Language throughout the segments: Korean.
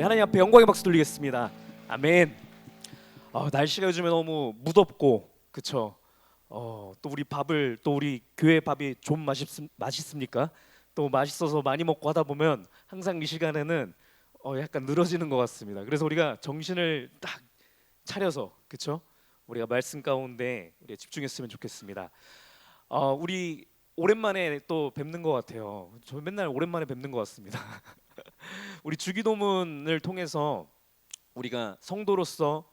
하나님 앞에 영광의 박수 돌리겠습니다. 아멘. 날씨가 요즘에 너무 무덥고 그쵸? 또 우리 교회 밥이 좀 맛있습니까? 또 맛있어서 많이 먹고 하다 보면 항상 이 시간에는 약간 늘어지는 것 같습니다. 그래서 우리가 정신을 딱 차려서 그쵸? 우리가 말씀 가운데 우리 집중했으면 좋겠습니다. 우리 오랜만에 또 뵙는 것 같아요. 저 맨날 오랜만에 뵙는 것 같습니다. 우리 주기도문을 통해서 우리가 성도로서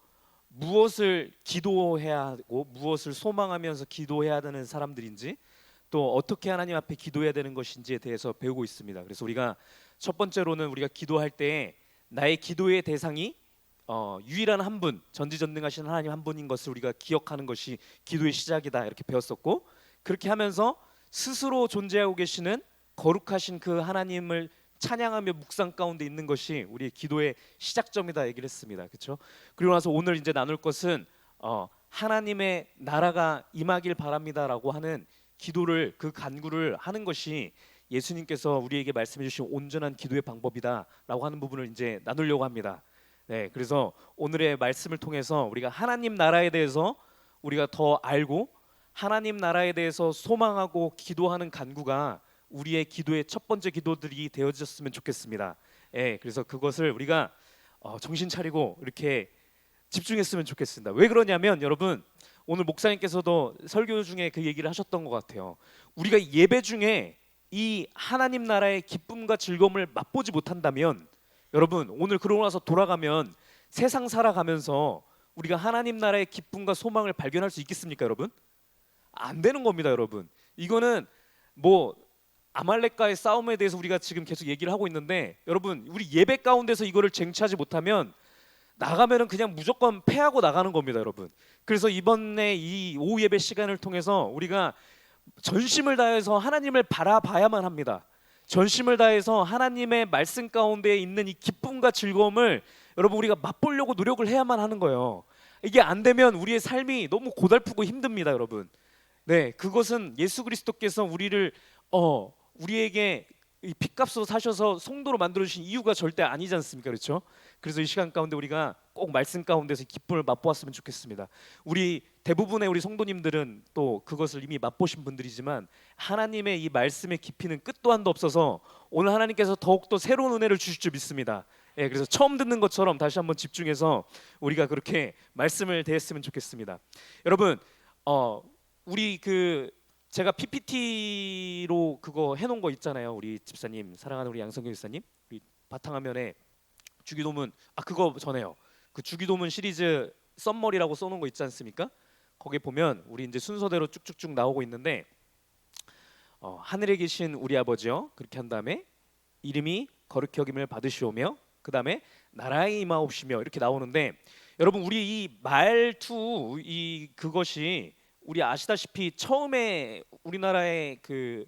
무엇을 기도해야 하고 무엇을 소망하면서 기도해야 되는 사람들인지 또 어떻게 하나님 앞에 기도해야 되는 것인지에 대해서 배우고 있습니다. 그래서 우리가 첫 번째로는 우리가 기도할 때 나의 기도의 대상이 유일한 한 분, 전지전능하신 하나님 한 분인 것을 우리가 기억하는 것이 기도의 시작이다 이렇게 배웠었고, 그렇게 하면서 스스로 존재하고 계시는 거룩하신 그 하나님을 찬양하며 묵상 가운데 있는 것이 우리의 기도의 시작점이다 얘기를 했습니다. 그렇죠? 그리고 나서 오늘 이제 나눌 것은 하나님의 나라가 임하길 바랍니다라고 하는 기도를, 그 간구를 하는 것이 예수님께서 우리에게 말씀해 주신 온전한 기도의 방법이다라고 하는 부분을 이제 나누려고 합니다. 네, 그래서 오늘의 말씀을 통해서 우리가 하나님 나라에 대해서 우리가 더 알고 하나님 나라에 대해서 소망하고 기도하는 간구가 우리의 기도의 첫 번째 기도들이 되어졌으면 좋겠습니다. 예, 그래서 그것을 우리가 정신 차리고 이렇게 집중했으면 좋겠습니다. 왜 그러냐면 여러분, 오늘 목사님께서도 설교 중에 그 얘기를 하셨던 것 같아요. 우리가 예배 중에 이 하나님 나라의 기쁨과 즐거움을 맛보지 못한다면, 여러분 오늘 그러고 나서 돌아가면 세상 살아가면서 우리가 하나님 나라의 기쁨과 소망을 발견할 수 있겠습니까, 여러분? 안 되는 겁니다, 여러분. 이거는 뭐 아말렉과의 싸움에 대해서 우리가 지금 계속 얘기를 하고 있는데, 여러분 우리 예배 가운데서 이거를 쟁취하지 못하면 나가면은 그냥 무조건 패하고 나가는 겁니다, 여러분. 그래서 이번에 이 오후 예배 시간을 통해서 우리가 전심을 다해서 하나님을 바라봐야만 합니다. 전심을 다해서 하나님의 말씀 가운데 있는 이 기쁨과 즐거움을 여러분 우리가 맛보려고 노력을 해야만 하는 거예요. 이게 안 되면 우리의 삶이 너무 고달프고 힘듭니다, 여러분. 네, 그것은 예수 그리스도께서 우리에게 이 핏값으로 사셔서 성도로 만들어 주신 이유가 절대 아니지 않습니까? 그렇죠? 그래서 이 시간 가운데 우리가 꼭 말씀 가운데서 기쁨을 맛보았으면 좋겠습니다. 우리 대부분의 우리 성도님들은 또 그것을 이미 맛보신 분들이지만 하나님의 이 말씀의 깊이는 끝도 한도 없어서 오늘 하나님께서 더욱더 새로운 은혜를 주실 줄 믿습니다. 예, 그래서 처음 듣는 것처럼 다시 한번 집중해서 우리가 그렇게 말씀을 대했으면 좋겠습니다. 여러분, 우리 제가 PPT로 그거 해놓은 거 있잖아요. 우리 집사님, 사랑하는 우리 양성경 집사님, 우리 바탕화면에 주기도문, 그거 전에요. 그 주기도문 시리즈 썸머리라고 써놓은 거 있지 않습니까? 거기 보면 우리 이제 순서대로 쭉쭉쭉 나오고 있는데, 하늘에 계신 우리 아버지요, 그렇게 한 다음에 이름이 거룩히 여김을 받으시오며, 그 다음에 나라의 임하옵시며 이렇게 나오는데, 여러분 우리 이 말투 그것이 우리 아시다시피 처음에 우리나라에 그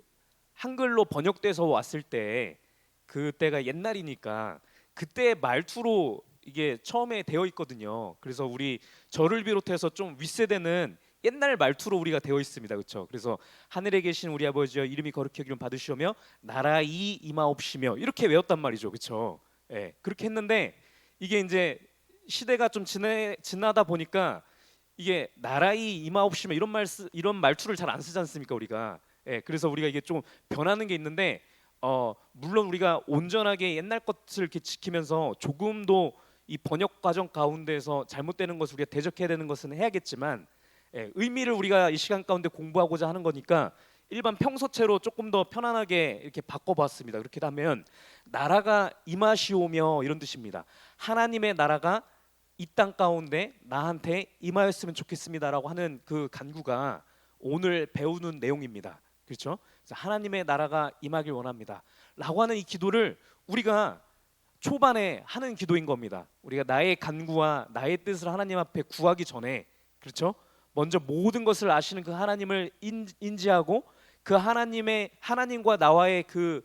한글로 번역돼서 왔을 때, 그때가 옛날이니까 그때 말투로 이게 처음에 되어 있거든요. 그래서 우리 저를 비롯해서 좀 윗세대는 옛날 말투로 우리가 되어 있습니다. 그렇죠? 그래서 하늘에 계신 우리 아버지여 이름이 거룩히 여기를 받으시오며 나라이 임하옵시며 이렇게 외웠단 말이죠. 그렇죠? 예. 그렇게 했는데 이게 이제 시대가 좀 지나다 보니까 이게 나라이 임하옵시며 이런 말투를 잘 안 쓰지 않습니까, 우리가? 예, 그래서 우리가 이게 좀 변하는 게 있는데, 물론 우리가 온전하게 옛날 것을 이렇게 지키면서 조금도 이 번역 과정 가운데서 잘못되는 것을 우리가 대적해야 되는 것은 해야겠지만, 의미를 우리가 이 시간 가운데 공부하고자 하는 거니까 일반 평소체로 조금 더 편안하게 이렇게 바꿔봤습니다. 그렇게 하면 나라가 임하시오며 이런 뜻입니다. 하나님의 나라가 이 땅 가운데 나한테 임하였으면 좋겠습니다라고 하는 그 간구가 오늘 배우는 내용입니다. 그렇죠? 그래서 하나님의 나라가 임하길 원합니다 라고 하는 이 기도를 우리가 초반에 하는 기도인 겁니다. 우리가 나의 간구와 나의 뜻을 하나님 앞에 구하기 전에, 그렇죠? 먼저 모든 것을 아시는 그 하나님을 인지하고 그 하나님과 나와의 그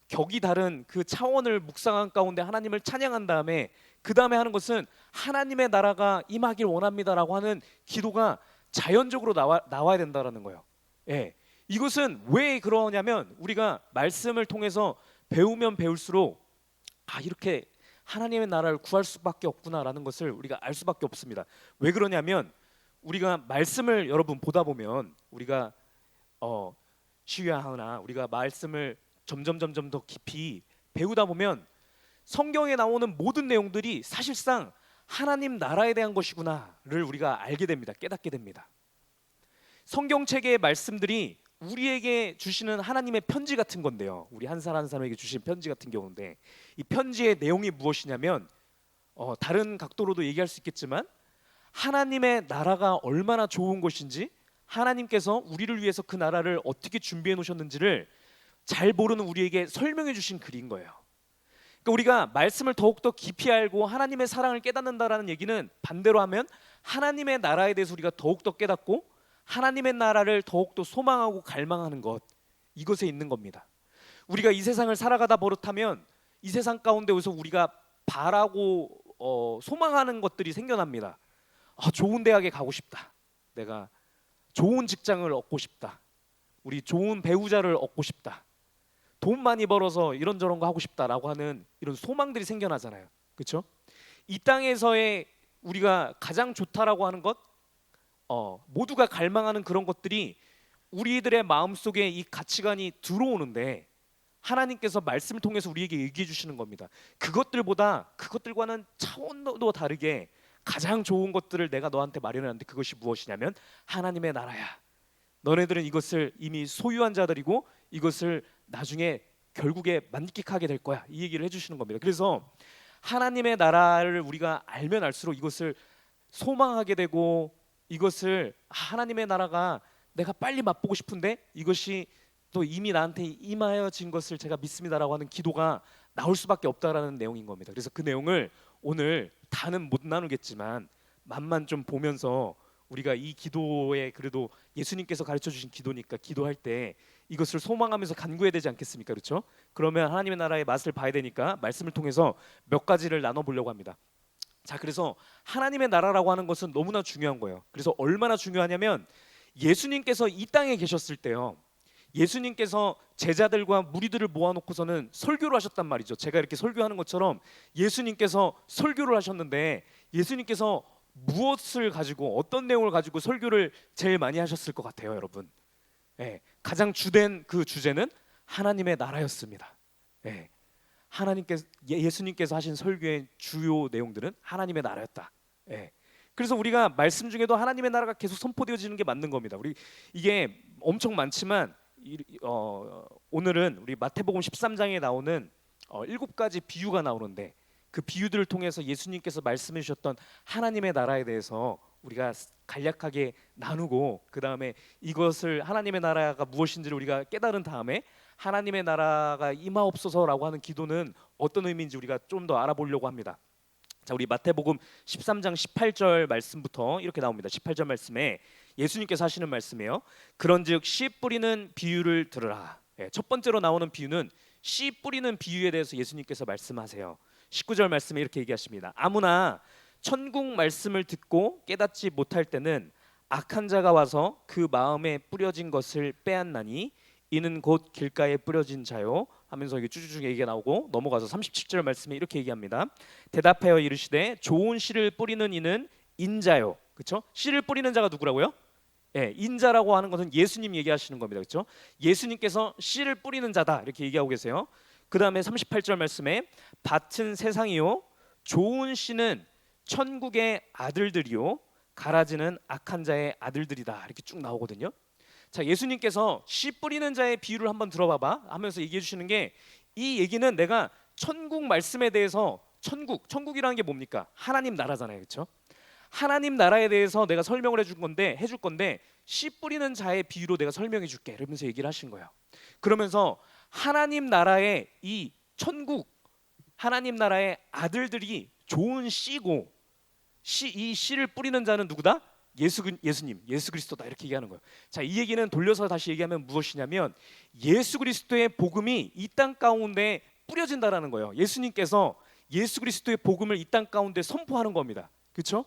격이 다른 그 차원을 묵상한 가운데 하나님을 찬양한 다음에 그 다음에 하는 것은 하나님의 나라가 임하길 원합니다라고 하는 기도가 자연적으로 나와야 된다라는 거예요. 예, 이것은 왜 그러냐면 우리가 말씀을 통해서 배우면 배울수록 이렇게 하나님의 나라를 구할 수밖에 없구나라는 것을 우리가 알 수밖에 없습니다. 왜 그러냐면 우리가 말씀을 여러분 보다 보면 우리가 쉬야하나 우리가 말씀을 점점 더 깊이 배우다 보면 성경에 나오는 모든 내용들이 사실상 하나님 나라에 대한 것이구나를 우리가 알게 됩니다. 깨닫게 됩니다. 성경책의 말씀들이 우리에게 주시는 하나님의 편지 같은 건데요. 우리 한 사람 한 사람에게 주신 편지 같은 경우인데 이 편지의 내용이 무엇이냐면 다른 각도로도 얘기할 수 있겠지만 하나님의 나라가 얼마나 좋은 것인지 하나님께서 우리를 위해서 그 나라를 어떻게 준비해 놓으셨는지를 잘 모르는 우리에게 설명해 주신 글인 거예요. 그러니까 우리가 말씀을 더욱더 깊이 알고 하나님의 사랑을 깨닫는다라는 얘기는 반대로 하면 하나님의 나라에 대해서 우리가 더욱더 깨닫고 하나님의 나라를 더욱더 소망하고 갈망하는 것, 이것에 있는 겁니다. 우리가 이 세상을 살아가다 버릇하면 이 세상 가운데서 우리가 바라고 소망하는 것들이 생겨납니다. 좋은 대학에 가고 싶다. 내가 좋은 직장을 얻고 싶다. 우리 좋은 배우자를 얻고 싶다. 돈 많이 벌어서 이런저런 거 하고 싶다라고 하는 이런 소망들이 생겨나잖아요. 그렇죠? 이 땅에서의 우리가 가장 좋다라고 하는 것, 모두가 갈망하는 그런 것들이 우리들의 마음속에 이 가치관이 들어오는데 하나님께서 말씀을 통해서 우리에게 얘기해 주시는 겁니다. 그것들과는 차원도 다르게 가장 좋은 것들을 내가 너한테 마련했는데 그것이 무엇이냐면 하나님의 나라야. 너네들은 이것을 이미 소유한 자들이고 이것을 나중에 결국에 만끽하게 될 거야. 이 얘기를 해주시는 겁니다. 그래서 하나님의 나라를 우리가 알면 알수록 이것을 소망하게 되고 이것을 하나님의 나라가 내가 빨리 맛보고 싶은데 이것이 또 이미 나한테 임하여진 것을 제가 믿습니다라고 하는 기도가 나올 수밖에 없다라는 내용인 겁니다. 그래서 그 내용을 오늘 다는 못 나누겠지만 맛만 좀 보면서 우리가 이 기도에 그래도 예수님께서 가르쳐 주신 기도니까 기도할 때 이것을 소망하면서 간구해야 되지 않겠습니까? 그렇죠? 그러면 하나님의 나라의 맛을 봐야 되니까 말씀을 통해서 몇 가지를 나눠보려고 합니다. 자, 그래서 하나님의 나라라고 하는 것은 너무나 중요한 거예요. 그래서 얼마나 중요하냐면 예수님께서 이 땅에 계셨을 때요, 예수님께서 제자들과 무리들을 모아놓고서는 설교를 하셨단 말이죠. 제가 이렇게 설교하는 것처럼 예수님께서 설교를 하셨는데 예수님께서 무엇을 가지고 어떤 내용을 가지고 설교를 제일 많이 하셨을 것 같아요, 여러분? 가장 주된 그 주제는 하나님의 나라였습니다. 예수님께서 하신 설교의 주요 내용들은 하나님의 나라였다. 그래서 우리가 말씀 중에도 하나님의 나라가 계속 선포되어지는 게 맞는 겁니다. 우리 이게 엄청 많지만 오늘은 우리 마태복음 13장에 나오는 7가지 비유가 나오는데 그 비유들을 통해서 예수님께서 말씀해 주셨던 하나님의 나라에 대해서 우리가 간략하게 나누고 그 다음에 이것을 하나님의 나라가 무엇인지를 우리가 깨달은 다음에 하나님의 나라가 임하옵소서라고 하는 기도는 어떤 의미인지 우리가 좀 더 알아보려고 합니다. 자, 우리 마태복음 13장 18절 말씀부터 이렇게 나옵니다. 18절 말씀에 예수님께서 하시는 말씀이에요. 그런즉 씨 뿌리는 비유를 들으라. 첫 번째로 나오는 비유는 씨 뿌리는 비유에 대해서 예수님께서 말씀하세요. 19절 말씀에 이렇게 얘기하십니다. 아무나 천국 말씀을 듣고 깨닫지 못할 때는 악한 자가 와서 그 마음에 뿌려진 것을 빼앗나니 이는 곧 길가에 뿌려진 자요 하면서 이게 쭈쭈쭈 얘기가 나오고 넘어가서 37절 말씀에 이렇게 얘기합니다. 대답하여 이르시되 좋은 씨를 뿌리는 이는 인자요. 그렇죠? 씨를 뿌리는 자가 누구라고요? 인자라고 하는 것은 예수님 얘기하시는 겁니다. 그렇죠? 예수님께서 씨를 뿌리는 자다 이렇게 얘기하고 계세요. 그 다음에 38절 말씀에 밭은 세상이요 좋은 씨는 천국의 아들들이요 가라지는 악한 자의 아들들이다 이렇게 쭉 나오거든요. 자, 예수님께서 씨 뿌리는 자의 비유를 한번 들어봐봐 하면서 얘기해 주시는 게 이 얘기는 내가 천국 말씀에 대해서 천국이라는 게 뭡니까? 하나님 나라잖아요. 그렇죠? 하나님 나라에 대해서 내가 설명을 해줄 건데 씨 뿌리는 자의 비유로 내가 설명해 줄게 이러면서 얘기를 하신 거예요. 그러면서 하나님 나라의 이 천국 하나님 나라의 아들들이 좋은 씨고 이 씨를 뿌리는 자는 누구다? 예수님, 예수 그리스도다 이렇게 얘기하는 거예요. 자, 이 얘기는 돌려서 다시 얘기하면 무엇이냐면 예수 그리스도의 복음이 이 땅 가운데 뿌려진다라는 거예요. 예수님께서 예수 그리스도의 복음을 이 땅 가운데 선포하는 겁니다. 그렇죠?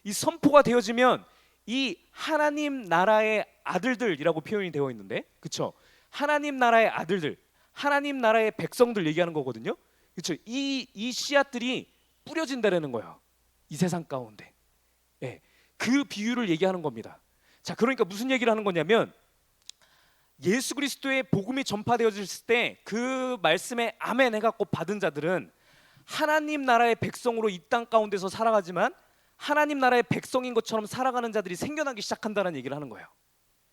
이 선포가 되어지면 이 하나님 나라의 아들들이라고 표현이 되어 있는데, 그렇죠? 하나님 나라의 아들들, 하나님 나라의 백성들 얘기하는 거거든요. 그렇죠? 이 씨앗들이 뿌려진다라는 거예요. 이 세상 가운데. 예, 그 비유를 얘기하는 겁니다. 자, 그러니까 무슨 얘기를 하는 거냐면 예수 그리스도의 복음이 전파되어졌을 때 그 말씀에 아멘 해갖고 받은 자들은 하나님 나라의 백성으로 이 땅 가운데서 살아가지만 하나님 나라의 백성인 것처럼 살아가는 자들이 생겨나기 시작한다는 얘기를 하는 거예요.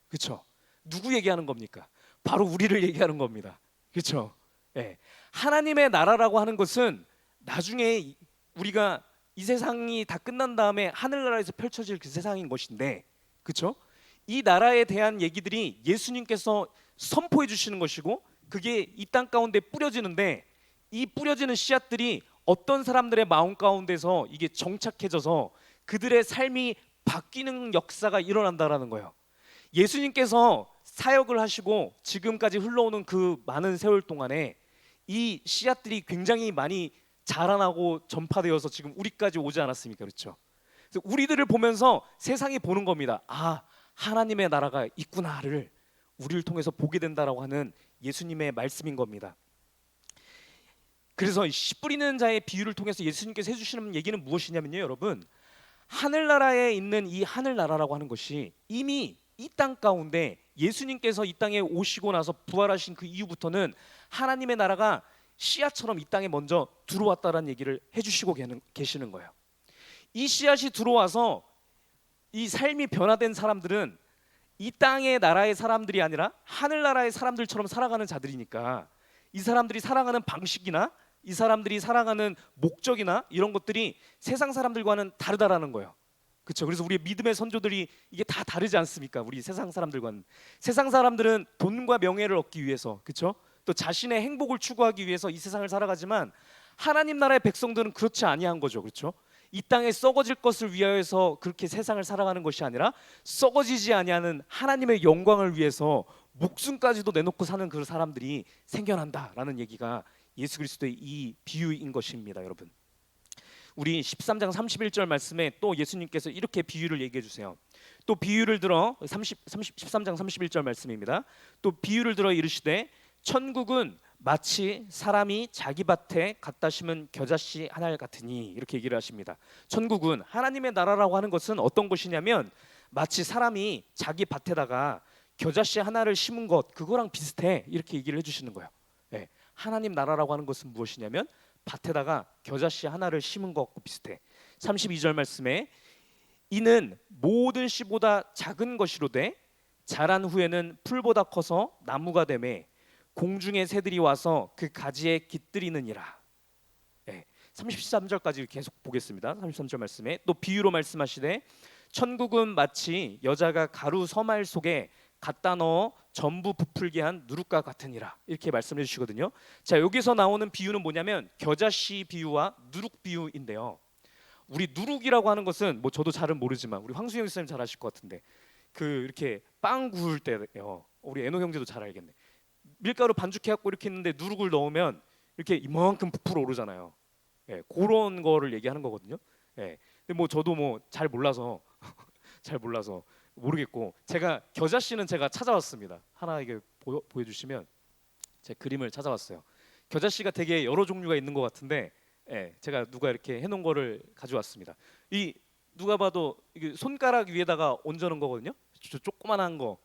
그렇죠? 누구 얘기하는 겁니까? 바로 우리를 얘기하는 겁니다. 그렇죠? 예. 하나님의 나라라고 하는 것은 나중에 우리가 이 세상이 다 끝난 다음에 하늘나라에서 펼쳐질 그 세상인 것인데, 그렇죠? 이 나라에 대한 얘기들이 예수님께서 선포해 주시는 것이고 그게 이 땅 가운데 뿌려지는데 이 뿌려지는 씨앗들이 어떤 사람들의 마음 가운데서 이게 정착해져서 그들의 삶이 바뀌는 역사가 일어난다라는 거예요. 예수님께서 사역을 하시고 지금까지 흘러오는 그 많은 세월 동안에 이 씨앗들이 굉장히 많이 자라나고 전파되어서 지금 우리까지 오지 않았습니까? 그렇죠? 그래서 우리들을 보면서 세상이 보는 겁니다. 아, 하나님의 나라가 있구나를 우리를 통해서 보게 된다라고 하는 예수님의 말씀인 겁니다. 그래서 씨 뿌리는 자의 비유를 통해서 예수님께서 해주시는 얘기는 무엇이냐면요, 여러분, 하늘나라에 있는 이 하늘나라라고 하는 것이 이미 이 땅 가운데 예수님께서 이 땅에 오시고 나서 부활하신 그 이후부터는 하나님의 나라가 씨앗처럼 이 땅에 먼저 들어왔다라는 얘기를 해주시고 계시는 거예요. 이 씨앗이 들어와서 이 삶이 변화된 사람들은 이 땅의 나라의 사람들이 아니라 하늘나라의 사람들처럼 살아가는 자들이니까 이 사람들이 살아가는 방식이나 이 사람들이 살아가는 목적이나 이런 것들이 세상 사람들과는 다르다라는 거예요. 그렇죠? 그래서 우리의 믿음의 선조들이 이게 다 다르지 않습니까? 우리 세상 사람들과는. 세상 사람들은 돈과 명예를 얻기 위해서, 그렇죠? 또 자신의 행복을 추구하기 위해서 이 세상을 살아가지만 하나님 나라의 백성들은 그렇지 아니한 거죠. 그렇죠? 이 땅에 썩어질 것을 위하여서 그렇게 세상을 살아가는 것이 아니라 썩어지지 아니하는 하나님의 영광을 위해서 목숨까지도 내놓고 사는 그 사람들이 생겨난다라는 얘기가 예수 그리스도의 이 비유인 것입니다, 여러분. 우리 13장 31절 말씀에 또 예수님께서 이렇게 비유를 얘기해 주세요. 또 비유를 들어 13장 31절 말씀입니다. 또 비유를 들어 이르시되 천국은 마치 사람이 자기 밭에 갖다 심은 겨자씨 하나 같으니, 이렇게 얘기를 하십니다. 천국은 하나님의 나라라고 하는 것은 어떤 것이냐면 마치 사람이 자기 밭에다가 겨자씨 하나를 심은 것, 그거랑 비슷해, 이렇게 얘기를 해주시는 거예요. 네. 하나님 나라라고 하는 것은 무엇이냐면 밭에다가 겨자씨 하나를 심은 것과 비슷해. 32절 말씀에 이는 모든 씨보다 작은 것이로되 자란 후에는 풀보다 커서 나무가 되매 공중의 새들이 와서 그 가지에 깃들이느니라. 네. 33절까지 계속 보겠습니다. 33절 말씀에 또 비유로 말씀하시되 천국은 마치 여자가 가루 서말 속에 갖다 넣어 전부 부풀게 한 누룩과 같으니라, 이렇게 말씀해 주시거든요. 자, 여기서 나오는 비유는 뭐냐면 겨자씨 비유와 누룩 비유인데요. 우리 누룩이라고 하는 것은 뭐 저도 잘은 모르지만 우리 황수영 선생님 잘 아실 것 같은데 그 이렇게 빵 구울 때요. 우리 애노 형제도 잘 알겠네. 밀가루 반죽해갖고 이렇게 했는데 누룩을 넣으면 이렇게 이만큼 부풀어 오르잖아요. 예, 그런 거를 얘기하는 거거든요. 예, 근데 뭐 저도 뭐 잘 몰라서 잘 몰라서 모르겠고, 제가 겨자씨는 제가 찾아왔습니다. 하나 이게 보여주시면 제 그림을 찾아왔어요. 겨자씨가 되게 여러 종류가 있는 것 같은데, 예, 제가 누가 이렇게 해놓은 거를 가져왔습니다. 이 누가 봐도 이게 손가락 위에다가 얹어놓은 거거든요. 저 조그만한 거,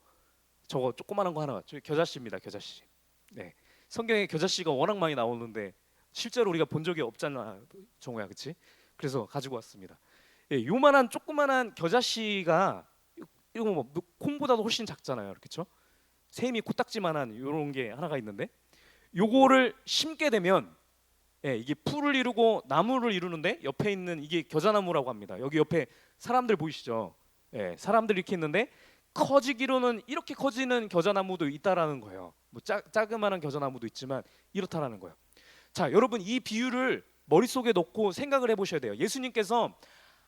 저거 조그만한 거 하나, 저 겨자씨입니다. 겨자씨. 네, 성경에 겨자씨가 워낙 많이 나오는데 실제로 우리가 본 적이 없잖아, 정우야, 그렇지? 그래서 가지고 왔습니다. 예, 요만한 조그만한 겨자씨가 이거 뭐 콩보다도 훨씬 작잖아요, 그렇죠? 샘이 코딱지만한 이런 게 하나가 있는데 요거를 심게 되면 예, 이게 풀을 이루고 나무를 이루는데 옆에 있는 이게 겨자나무라고 합니다. 여기 옆에 사람들 보이시죠? 예, 사람들이 이렇게 있는데 커지기로는 이렇게 커지는 겨자나무도 있다라는 거예요. 뭐 자그마한 겨자나무도 있지만 이렇다라는 거예요. 자, 여러분 이 비유를 머릿속에 넣고 생각을 해보셔야 돼요. 예수님께서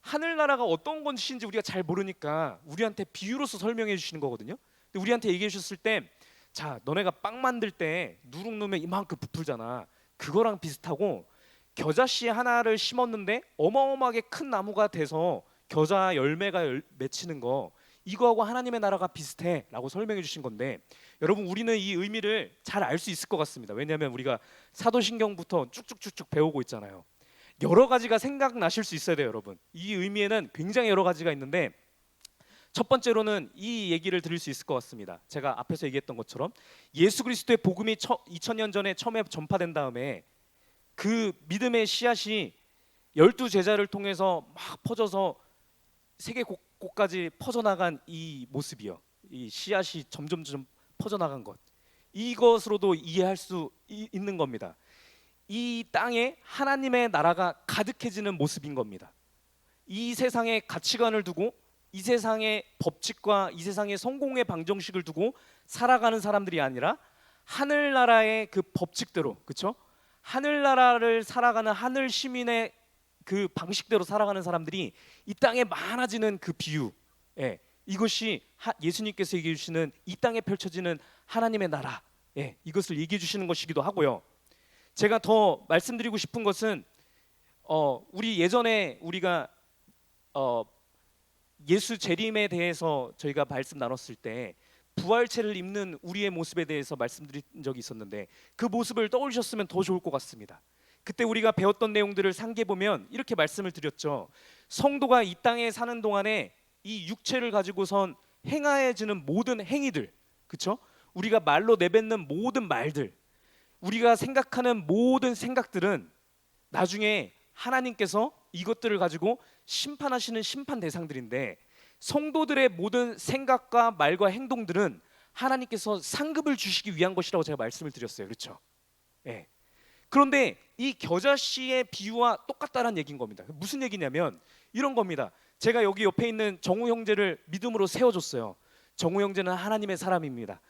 하늘나라가 어떤 것인지 우리가 잘 모르니까 우리한테 비유로서 설명해 주시는 거거든요. 근데 우리한테 얘기해 주셨을 때, 자, 너네가 빵 만들 때 누룩 넣으면 이만큼 부풀잖아. 그거랑 비슷하고 겨자씨 하나를 심었는데 어마어마하게 큰 나무가 돼서 겨자 열매가 맺히는 거, 이거하고 하나님의 나라가 비슷해라고 설명해 주신 건데, 여러분 우리는 이 의미를 잘 알 수 있을 것 같습니다. 왜냐하면 우리가 사도신경부터 쭉쭉쭉쭉 배우고 있잖아요. 여러 가지가 생각나실 수 있어야 돼요, 여러분. 이 의미에는 굉장히 여러 가지가 있는데, 첫 번째로는 이 얘기를 드릴 수 있을 것 같습니다. 제가 앞에서 얘기했던 것처럼 예수 그리스도의 복음이 2000년 전에 처음에 전파된 다음에 그 믿음의 씨앗이 12제자를 통해서 막 퍼져서 세계 곳곳까지 퍼져나간 이 모습이요, 이 씨앗이 점점 퍼져나간 것, 이것으로도 이해할 수 있는 겁니다. 이 땅에 하나님의 나라가 가득해지는 모습인 겁니다. 이 세상의 가치관을 두고, 이 세상의 법칙과 이 세상의 성공의 방정식을 두고 살아가는 사람들이 아니라 하늘나라의 그 법칙대로, 그렇죠? 하늘나라를 살아가는 하늘 시민의 그 방식대로 살아가는 사람들이 이 땅에 많아지는 그 비유, 예, 이것이 예수님께서 얘기해 주시는 이 땅에 펼쳐지는 하나님의 나라, 예, 이것을 얘기해 주시는 것이기도 하고요. 제가 더 말씀드리고 싶은 것은 우리 예전에 우리가 예수 재림에 대해서 저희가 말씀 나눴을 때 부활체를 입는 우리의 모습에 대해서 말씀드린 적이 있었는데, 그 모습을 떠올리셨으면 더 좋을 것 같습니다. 그때 우리가 배웠던 내용들을 상기해 보면 이렇게 말씀을 드렸죠. 성도가 이 땅에 사는 동안에 이 육체를 가지고선 행하여지는 모든 행위들, 그렇죠? 우리가 말로 내뱉는 모든 말들, 우리가 생각하는 모든 생각들은 나중에 하나님께서 이것들을 가지고 심판하시는 심판 대상들인데, 성도들의 모든 생각과 말과 행동들은 하나님께서 상급을 주시기 위한 것이라고 제가 말씀을 드렸어요. 그렇죠? 예. 그런데 이 겨자씨의 비유와 똑같다는 얘기인 겁니다. 무슨 얘기냐면 이런 겁니다. 제가 여기 옆에 있는 정우 형제를 믿음으로 세워줬어요. 정우 형제는 하나님의 사람입니다.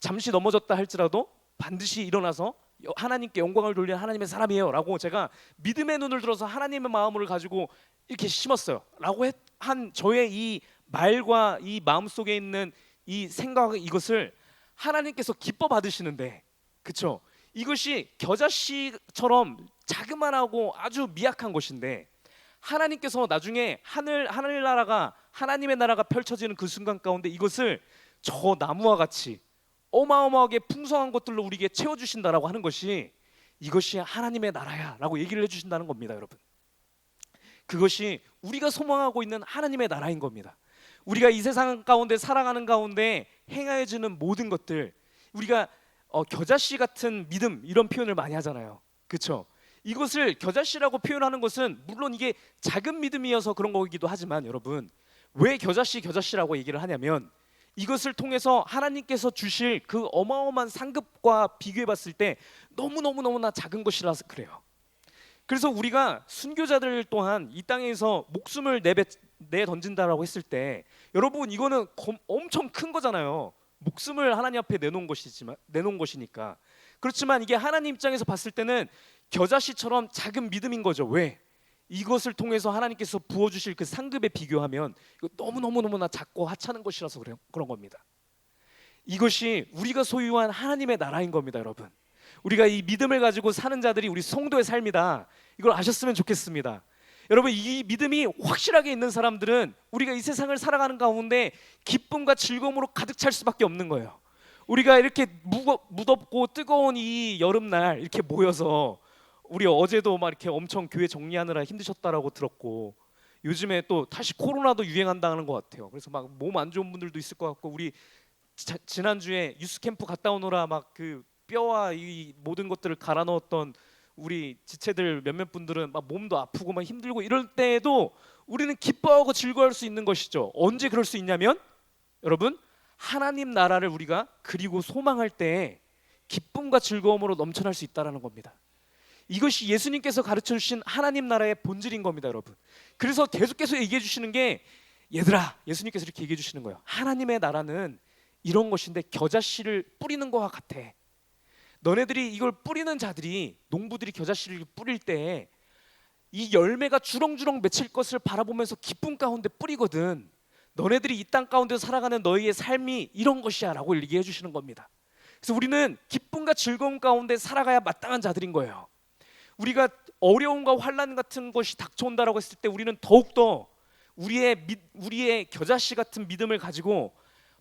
잠시 넘어졌다 할지라도 반드시 일어나서 하나님께 영광을 돌리는 하나님의 사람이에요 라고 제가 믿음의 눈을 들어서 하나님의 마음을 가지고 이렇게 심었어요 라고 한 저의 이 말과 이 마음속에 있는 이 생각, 이것을 하나님께서 기뻐 받으시는데, 그쵸? 이것이 겨자씨처럼 자그만하고 아주 미약한 것인데, 하나님께서 나중에 하늘나라가, 하나님의 나라가 펼쳐지는 그 순간 가운데 이것을 저 나무와 같이 어마어마하게 풍성한 것들로 우리에게 채워주신다라고 하는 것이, 이것이 하나님의 나라야 라고 얘기를 해주신다는 겁니다. 여러분, 그것이 우리가 소망하고 있는 하나님의 나라인 겁니다. 우리가 이 세상 가운데 살아가는 가운데 행하여지는 모든 것들, 우리가 겨자씨 같은 믿음, 이런 표현을 많이 하잖아요. 그렇죠? 이것을 겨자씨라고 표현하는 것은 물론 이게 작은 믿음이어서 그런 거기도 하지만, 여러분 왜 겨자씨라고 얘기를 하냐면, 이것을 통해서 하나님께서 주실 그 어마어마한 상급과 비교해 봤을 때 너무나 작은 것이라서 그래요. 그래서 우리가 순교자들 또한 이 땅에서 목숨을 내던진다라고 했을 때, 여러분 이거는 엄청 큰 거잖아요. 목숨을 하나님 앞에 내놓은 것이니까. 그렇지만 이게 하나님 입장에서 봤을 때는 겨자씨처럼 작은 믿음인 거죠. 왜? 이것을 통해서 하나님께서 부어주실 그 상급에 비교하면 이거 너무나 작고 하찮은 것이라서 그런 겁니다. 이것이 우리가 소유한 하나님의 나라인 겁니다. 여러분, 우리가 이 믿음을 가지고 사는 자들이 우리 성도의 삶이다, 이걸 아셨으면 좋겠습니다. 여러분, 이 믿음이 확실하게 있는 사람들은 우리가 이 세상을 살아가는 가운데 기쁨과 즐거움으로 가득 찰 수밖에 없는 거예요. 우리가 이렇게 무덥고 뜨거운 이 여름날 이렇게 모여서, 우리 어제도 막 이렇게 엄청 교회 정리하느라 힘드셨다라고 들었고, 요즘에 또 다시 코로나도 유행한다는 것 같아요. 그래서 막 몸 안 좋은 분들도 있을 것 같고, 우리 지난주에 유스 캠프 갔다 오느라 막 그 뼈와 이 모든 것들을 갈아 넣었던 우리 지체들 몇몇 분들은 막 몸도 아프고 막 힘들고, 이럴 때에도 우리는 기뻐하고 즐거워할 수 있는 것이죠. 언제 그럴 수 있냐면, 여러분 하나님 나라를 우리가 그리고 소망할 때 기쁨과 즐거움으로 넘쳐날 수 있다는 겁니다. 이것이 예수님께서 가르쳐 주신 하나님 나라의 본질인 겁니다. 여러분, 그래서 계속해서 얘기해 주시는 게, 얘들아, 예수님께서 이렇게 얘기해 주시는 거예요. 하나님의 나라는 이런 것인데 겨자씨를 뿌리는 것과 같아. 너네들이 이걸 뿌리는 자들이, 농부들이 겨자씨를 뿌릴 때 이 열매가 주렁주렁 맺힐 것을 바라보면서 기쁨 가운데 뿌리거든. 너네들이 이 땅 가운데 살아가는 너희의 삶이 이런 것이야 라고 얘기해 주시는 겁니다. 그래서 우리는 기쁨과 즐거움 가운데 살아가야 마땅한 자들인 거예요. 우리가 어려움과 환난 같은 것이 닥쳐온다라고 했을 때 우리는 더욱더 우리의 겨자씨 같은 믿음을 가지고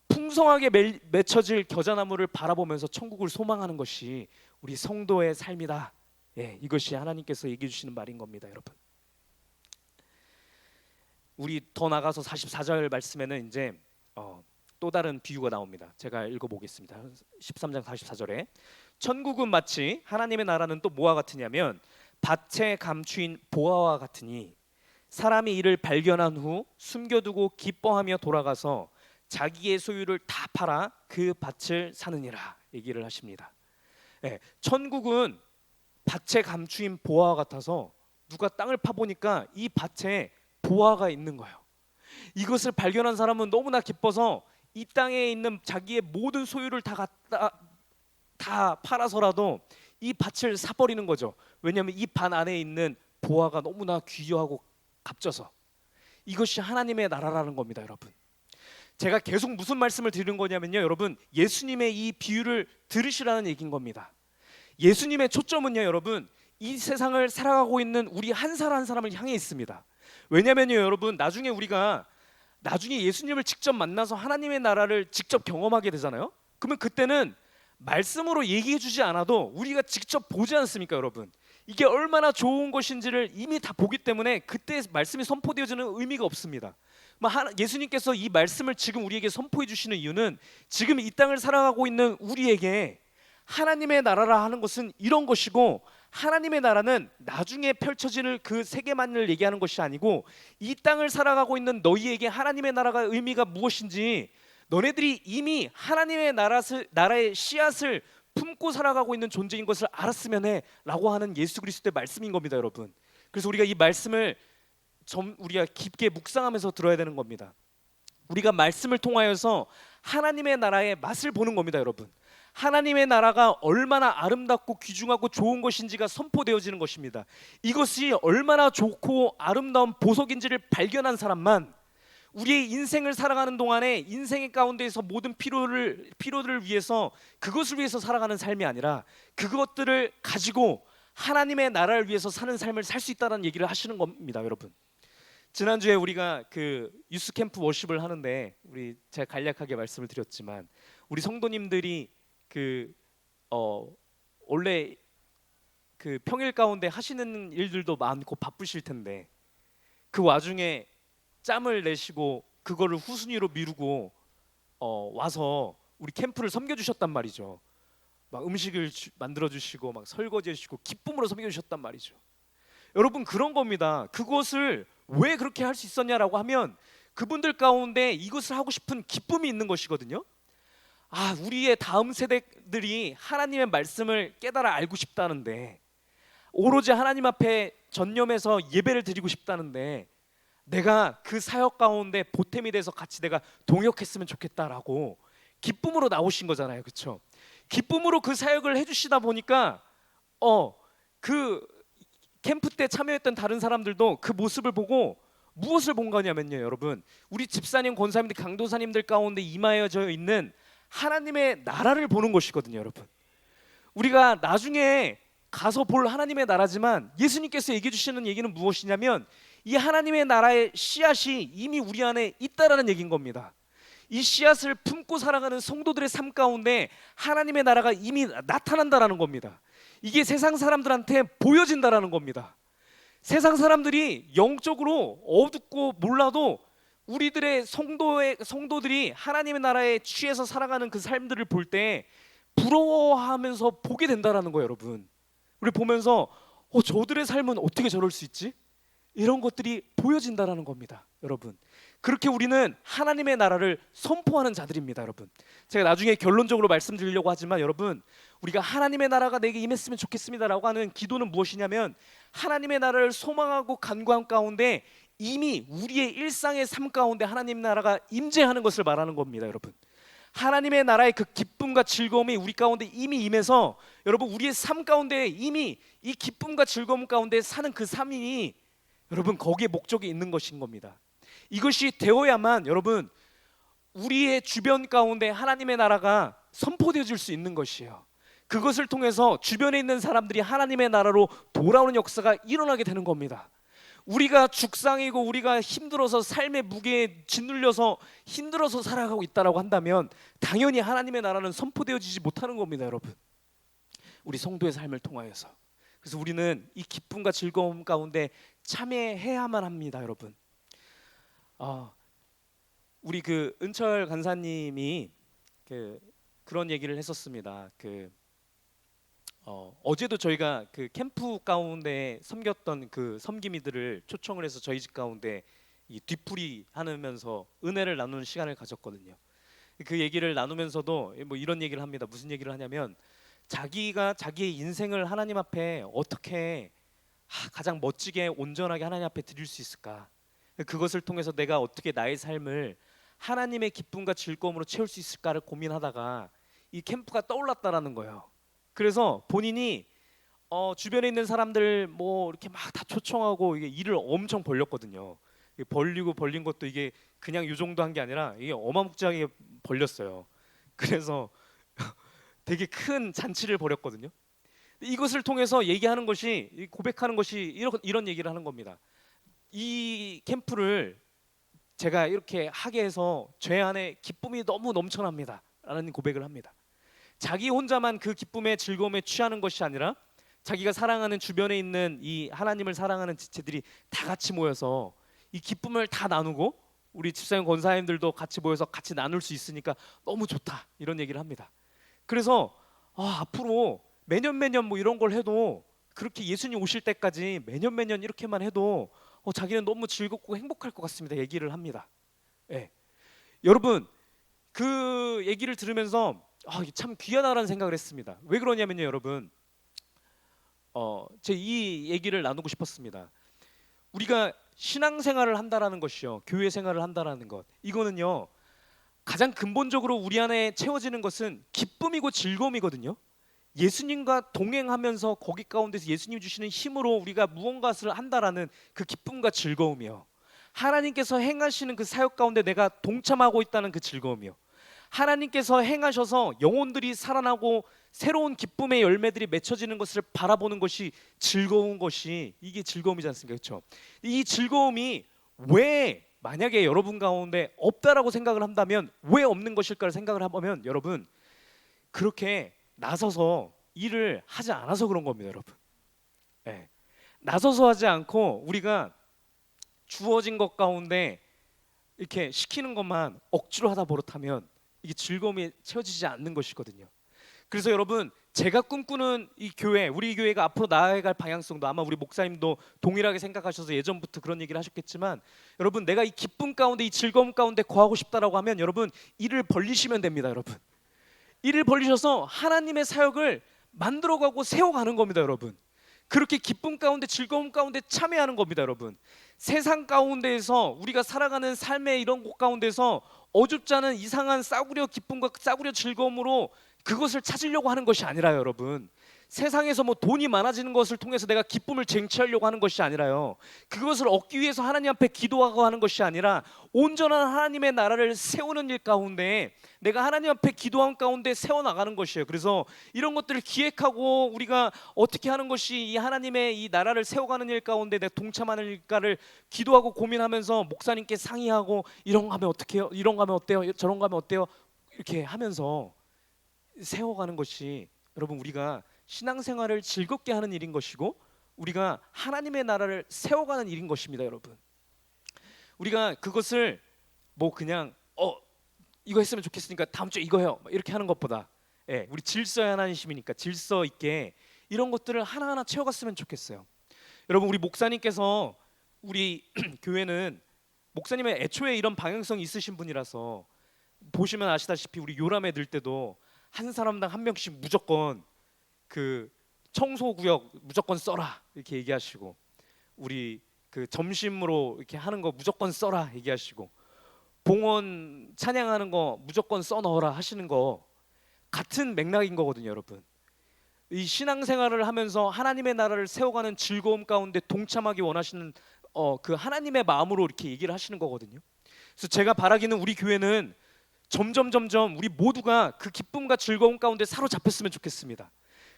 풍성하게 맺혀질 겨자나무를 바라보면서 천국을 소망하는 것이 우리 성도의 삶이다. 예, 이것이 하나님께서 얘기해 주시는 말인 겁니다, 여러분. 우리 더 나가서 44절 말씀에는 이제 또 다른 비유가 나옵니다. 제가 읽어보겠습니다. 13장 44절에 천국은 마치 하나님의 나라는 또 뭐와 같으냐면 밭에 감추인 보화와 같으니 사람이 이를 발견한 후 숨겨두고 기뻐하며 돌아가서 자기의 소유를 다 팔아 그 밭을 사느니라 얘기를 하십니다. 네, 천국은 밭에 감추인 보화와 같아서 누가 땅을 파보니까 이 밭에 보화가 있는 거예요. 이것을 발견한 사람은 너무나 기뻐서 이 땅에 있는 자기의 모든 소유를 다 팔아서라도 이 밭을 사버리는 거죠. 왜냐하면 이 밭 안에 있는 보화가 너무나 귀하고 값져서. 이것이 하나님의 나라라는 겁니다, 여러분. 제가 계속 무슨 말씀을 드리는 거냐면요, 여러분, 예수님의 이 비유를 들으시라는 얘기인 겁니다. 예수님의 초점은요, 여러분, 이 세상을 살아가고 있는 우리 한 사람 한 사람을 향해 있습니다. 왜냐면요, 여러분, 나중에 예수님을 직접 만나서 하나님의 나라를 직접 경험하게 되잖아요. 그러면 그때는 말씀으로 얘기해 주지 않아도 우리가 직접 보지 않습니까, 여러분? 이게 얼마나 좋은 것인지를 이미 다 보기 때문에 그때 말씀이 선포되어지는 의미가 없습니다. 예수님께서 이 말씀을 지금 우리에게 선포해 주시는 이유는 지금 이 땅을 살아가고 있는 우리에게 하나님의 나라라 하는 것은 이런 것이고, 하나님의 나라는 나중에 펼쳐지는 그 세계만을 얘기하는 것이 아니고 이 땅을 살아가고 있는 너희에게 하나님의 나라가 의미가 무엇인지, 너네들이 이미 하나님의 나라의 씨앗을 품고 살아가고 있는 존재인 것을 알았으면 해 라고 하는 예수 그리스도의 말씀인 겁니다, 여러분. 그래서 우리가 이 말씀을 우리가 깊게 묵상하면서 들어야 되는 겁니다. 우리가 말씀을 통하여서 하나님의 나라의 맛을 보는 겁니다, 여러분. 하나님의 나라가 얼마나 아름답고 귀중하고 좋은 것인지가 선포되어지는 것입니다. 이것이 얼마나 좋고 아름다운 보석인지를 발견한 사람만 우리의 인생을 살아가는 동안에 인생의 가운데에서 모든 필요들을 위해서, 그것을 위해서 살아가는 삶이 아니라 그것들을 가지고 하나님의 나라를 위해서 사는 삶을 살 수 있다는 얘기를 하시는 겁니다, 여러분. 지난주에 우리가 그 유스 캠프 워십을 하는데 제가 간략하게 말씀을 드렸지만 우리 성도님들이 원래 그 평일 가운데 하시는 일들도 많고 바쁘실 텐데 그 와중에 짬을 내시고 그거를 후순위로 미루고 와서 우리 캠프를 섬겨주셨단 말이죠. 막 음식을 만들어 주시고 막 설거지 해주시고 기쁨으로 섬겨주셨단 말이죠. 여러분, 그런 겁니다. 그것을 왜 그렇게 할 수 있었냐라고 하면 그분들 가운데 이것을 하고 싶은 기쁨이 있는 것이거든요. 우리의 다음 세대들이 하나님의 말씀을 깨달아 알고 싶다는데, 오로지 하나님 앞에 전념해서 예배를 드리고 싶다는데, 내가 그 사역 가운데 보탬이 돼서 같이 내가 동역했으면 좋겠다라고 기쁨으로 나오신 거잖아요, 그렇죠? 기쁨으로 그 사역을 해주시다 보니까 그 캠프 때 참여했던 다른 사람들도 그 모습을 보고 무엇을 본 거냐면요, 여러분, 우리 집사님, 권사님들, 강도사님들 가운데 임하여져 있는 하나님의 나라를 보는 것이거든요, 여러분. 우리가 나중에 가서 볼 하나님의 나라지만 예수님께서 얘기해 주시는 얘기는 무엇이냐면 이 하나님의 나라의 씨앗이 이미 우리 안에 있다라는 얘기인 겁니다. 이 씨앗을 품고 살아가는 성도들의 삶 가운데 하나님의 나라가 이미 나타난다라는 겁니다. 이게 세상 사람들한테 보여진다라는 겁니다. 세상 사람들이 영적으로 어둡고 몰라도 우리들의 성도들이 하나님의 나라에 취해서 살아가는 그 삶들을 볼 때 부러워하면서 보게 된다라는 거예요, 여러분. 우리 보면서 저들의 삶은 어떻게 저럴 수 있지? 이런 것들이 보여진다라는 겁니다, 여러분. 그렇게 우리는 하나님의 나라를 선포하는 자들입니다, 여러분. 제가 나중에 결론적으로 말씀드리려고 하지만 여러분, 우리가 하나님의 나라가 내게 임했으면 좋겠습니다라고 하는 기도는 무엇이냐면 하나님의 나라를 소망하고 간구한 가운데 이미 우리의 일상의 삶 가운데 하나님 나라가 임재하는 것을 말하는 겁니다, 여러분. 하나님의 나라의 그 기쁨과 즐거움이 우리 가운데 이미 임해서 여러분, 우리의 삶 가운데 이미 이 기쁨과 즐거움 가운데 사는 그 삶이 여러분, 거기에 목적이 있는 것인 겁니다. 이것이 되어야만 여러분, 우리의 주변 가운데 하나님의 나라가 선포되어질 수 있는 것이에요. 그것을 통해서 주변에 있는 사람들이 하나님의 나라로 돌아오는 역사가 일어나게 되는 겁니다. 우리가 죽상이고 우리가 힘들어서 삶의 무게에 짓눌려서 힘들어서 살아가고 있다라고 한다면 당연히 하나님의 나라는 선포되어지지 못하는 겁니다, 여러분. 우리 성도의 삶을 통하여서. 그래서 우리는 이 기쁨과 즐거움 가운데 참여해야만 합니다, 여러분. 우리 그 은철 간사님이 그런 얘기를 했었습니다. 어제도 저희가 그 캠프 가운데 섬겼던 그 섬김이들을 초청을 해서 저희 집 가운데 이 뒤풀이 하면서 은혜를 나누는 시간을 가졌거든요. 그 얘기를 나누면서도 뭐 이런 얘기를 합니다. 무슨 얘기를 하냐면 자기가 자기의 인생을 하나님 앞에 어떻게 가장 멋지게 온전하게 하나님 앞에 드릴 수 있을까? 그것을 통해서 내가 어떻게 나의 삶을 하나님의 기쁨과 즐거움으로 채울 수 있을까를 고민하다가 이 캠프가 떠올랐다라는 거예요. 그래서 본인이 주변에 있는 사람들 뭐 이렇게 막 다 초청하고 이게 일을 엄청 벌렸거든요. 벌린 것도 이게 그냥 요 정도 한 게 아니라 이게 어마무지하게 벌렸어요. 그래서 되게 큰 잔치를 벌였거든요. 이것을 통해서 얘기하는 것이, 고백하는 것이 이런 얘기를 하는 겁니다. 이 캠프를 제가 이렇게 하게 해서 제 안에 기쁨이 너무 넘쳐납니다 라는 고백을 합니다. 자기 혼자만 그 기쁨의 즐거움에 취하는 것이 아니라 자기가 사랑하는 주변에 있는 이 하나님을 사랑하는 지체들이 다 같이 모여서 이 기쁨을 다 나누고 우리 집사님 권사님들도 같이 모여서 같이 나눌 수 있으니까 너무 좋다 이런 얘기를 합니다. 그래서 앞으로 매년 뭐 이런 걸 해도 그렇게 예수님 오실 때까지 매년 이렇게만 해도 자기는 너무 즐겁고 행복할 것 같습니다 얘기를 합니다. 예. 여러분 그 얘기를 들으면서 참 귀하다라는 생각을 했습니다. 왜 그러냐면요 여러분, 제 이 얘기를 나누고 싶었습니다. 우리가 신앙생활을 한다라는 것이요, 교회 생활을 한다라는 것, 이거는요 가장 근본적으로 우리 안에 채워지는 것은 기쁨이고 즐거움이거든요. 예수님과 동행하면서 거기 가운데서 예수님 주시는 힘으로 우리가 무언가를 한다라는 그 기쁨과 즐거움이요, 하나님께서 행하시는 그 사역 가운데 내가 동참하고 있다는 그 즐거움이요, 하나님께서 행하셔서 영혼들이 살아나고 새로운 기쁨의 열매들이 맺혀지는 것을 바라보는 것이 즐거운 것이, 이게 즐거움이지 않습니까? 그렇죠? 이 즐거움이 왜 만약에 여러분 가운데 없다라고 생각을 한다면 왜 없는 것일까를 생각을 해보면 여러분, 그렇게 나서서 일을 하지 않아서 그런 겁니다 여러분. 네. 나서서 하지 않고 우리가 주어진 것 가운데 이렇게 시키는 것만 억지로 하다 버릇하면 이게 즐거움이 채워지지 않는 것이거든요. 그래서 여러분, 제가 꿈꾸는 이 교회, 우리 교회가 앞으로 나아갈 방향성도 아마 우리 목사님도 동일하게 생각하셔서 예전부터 그런 얘기를 하셨겠지만, 여러분 내가 이 기쁨 가운데 이 즐거움 가운데 거하고 싶다라고 하면 여러분 일을 벌리시면 됩니다. 여러분 일을 벌리셔서 하나님의 사역을 만들어가고 세워가는 겁니다. 여러분 그렇게 기쁨 가운데 즐거움 가운데 참여하는 겁니다. 여러분 세상 가운데에서 우리가 살아가는 삶의 이런 곳 가운데서 어줍지 않은 이상한 싸구려 기쁨과 싸구려 즐거움으로 그것을 찾으려고 하는 것이 아니라요 여러분, 세상에서 뭐 돈이 많아지는 것을 통해서 내가 기쁨을 쟁취하려고 하는 것이 아니라요, 그것을 얻기 위해서 하나님 앞에 기도하고 하는 것이 아니라 온전한 하나님의 나라를 세우는 일 가운데 내가 하나님 앞에 기도한 가운데 세워나가는 것이에요. 그래서 이런 것들을 기획하고 우리가 어떻게 하는 것이 이 하나님의 이 나라를 세워가는 일 가운데 내가 동참하는 일까를 기도하고 고민하면서 목사님께 상의하고 이런 거 하면 어떻게 해요? 이런 거 하면 어때요? 저런 거 하면 어때요? 이렇게 하면서 세워가는 것이 여러분 우리가 신앙생활을 즐겁게 하는 일인 것이고 우리가 하나님의 나라를 세워가는 일인 것입니다. 여러분 우리가 그것을 뭐 그냥 이거 했으면 좋겠으니까 다음 주에 이거 해요 이렇게 하는 것보다, 우리 질서의 하나님이시니까 질서 있게 이런 것들을 하나하나 채워갔으면 좋겠어요. 여러분 우리 목사님께서 우리 교회는 목사님의 애초에 이런 방향성이 있으신 분이라서 보시면 아시다시피 우리 요람회 늘 때도 한 사람당 한 명씩 무조건 그 청소구역 무조건 써라 이렇게 얘기하시고, 우리 그 점심으로 이렇게 하는 거 무조건 써라 얘기하시고, 봉헌 찬양하는 거 무조건 써 넣어라 하시는 거 같은 맥락인 거거든요. 여러분 이 신앙생활을 하면서 하나님의 나라를 세워가는 즐거움 가운데 동참하기 원하시는 그 하나님의 마음으로 이렇게 얘기를 하시는 거거든요. 그래서 제가 바라기는 우리 교회는 점점 우리 모두가 그 기쁨과 즐거움 가운데 사로잡혔으면 좋겠습니다.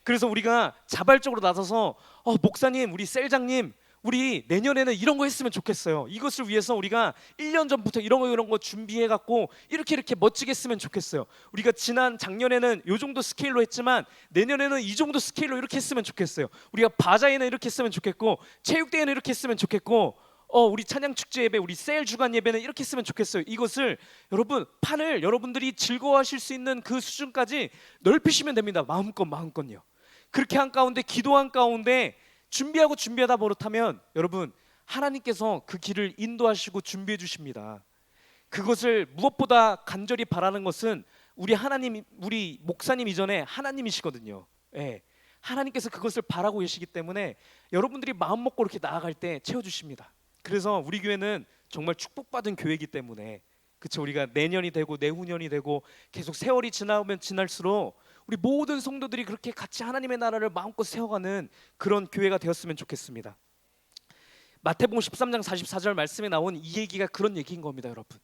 그래서 우리가 자발적으로 나서서 목사님, 우리 셀장님, 우리 내년에는 이런 거 했으면 좋겠어요. 이것을 위해서 우리가 1년 전부터 이런 거 준비해 갖고 이렇게 멋지게 했으면 좋겠어요. 우리가 지난 작년에는 요 정도 스케일로 했지만 내년에는 이 정도 스케일로 이렇게 했으면 좋겠어요. 우리가 바자회는 이렇게 했으면 좋겠고 체육대회는 이렇게 했으면 좋겠고 우리 찬양 축제 예배, 우리 셀 주간 예배는 이렇게 했으면 좋겠어요. 이것을 여러분 판을 여러분들이 즐거워하실 수 있는 그 수준까지 넓히시면 됩니다. 마음껏요. 그렇게 한 가운데 기도한 가운데 준비하다 버릇하면 여러분 하나님께서 그 길을 인도하시고 준비해 주십니다. 그것을 무엇보다 간절히 바라는 것은 우리 하나님, 우리 목사님 이전에 하나님이시거든요. 예. 하나님께서 그것을 바라고 계시기 때문에 여러분들이 마음 먹고 이렇게 나아갈 때 채워주십니다. 그래서 우리 교회는 정말 축복받은 교회이기 때문에 그쵸, 우리가 내년이 되고 내후년이 되고 계속 세월이 지나면 지날수록 우리 모든 성도들이 그렇게 같이 하나님의 나라를 마음껏 세워가는 그런 교회가 되었으면 좋겠습니다. 마태복음 13장 44절 말씀에 나온 이 얘기가 그런 얘기인 겁니다, 여러분.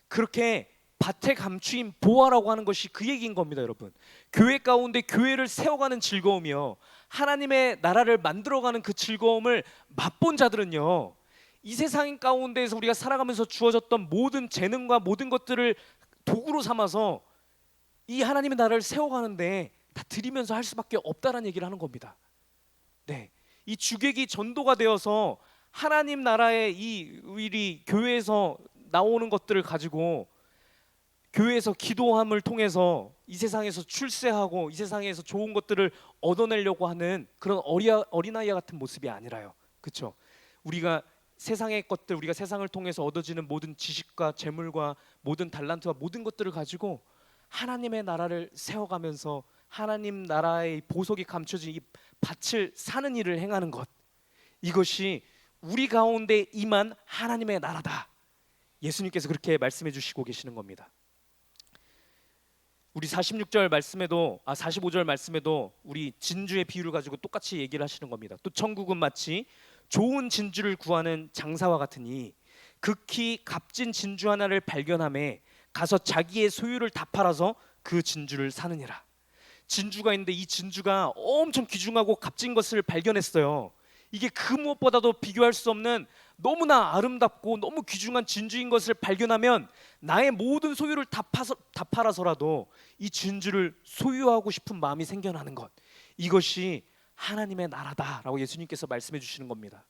그렇게 밭에 감추인 보화라고 하는 것이 그 얘기인 겁니다, 여러분. 교회 가운데 교회를 세워가는 즐거움이요, 하나님의 나라를 만들어가는 그 즐거움을 맛본 자들은요, 이 세상 가운데에서 우리가 살아가면서 주어졌던 모든 재능과 모든 것들을 도구로 삼아서 이 하나님의 나라를 세워가는데 다 드리면서 할 수밖에 없다라는 얘기를 하는 겁니다. 네, 이 주객이 전도가 되어서 하나님 나라의 우리 교회에서 나오는 것들을 가지고 교회에서 기도함을 통해서 이 세상에서 출세하고 이 세상에서 좋은 것들을 얻어내려고 하는 그런 어린아이 같은 모습이 아니라요. 그렇죠? 우리가 세상의 것들, 우리가 세상을 통해서 얻어지는 모든 지식과 재물과 모든 달란트와 모든 것들을 가지고 하나님의 나라를 세워가면서 하나님 나라의 보석이 감춰진 이 밭을 사는 일을 행하는 것, 이것이 우리 가운데 임한 하나님의 나라다. 예수님께서 그렇게 말씀해 주시고 계시는 겁니다. 우리 46절 말씀에도 45절 말씀에도 우리 진주의 비유를 가지고 똑같이 얘기를 하시는 겁니다. 또 천국은 마치 좋은 진주를 구하는 장사와 같으니 극히 값진 진주 하나를 발견함에 가서 자기의 소유를 다 팔아서 그 진주를 사느니라. 진주가 있는데 이 진주가 엄청 귀중하고 값진 것을 발견했어요. 이게 그 무엇보다도 비교할 수 없는 너무나 아름답고 너무 귀중한 진주인 것을 발견하면 나의 모든 소유를 다 팔아서라도 이 진주를 소유하고 싶은 마음이 생겨나는 것, 이것이 하나님의 나라다라고 예수님께서 말씀해 주시는 겁니다.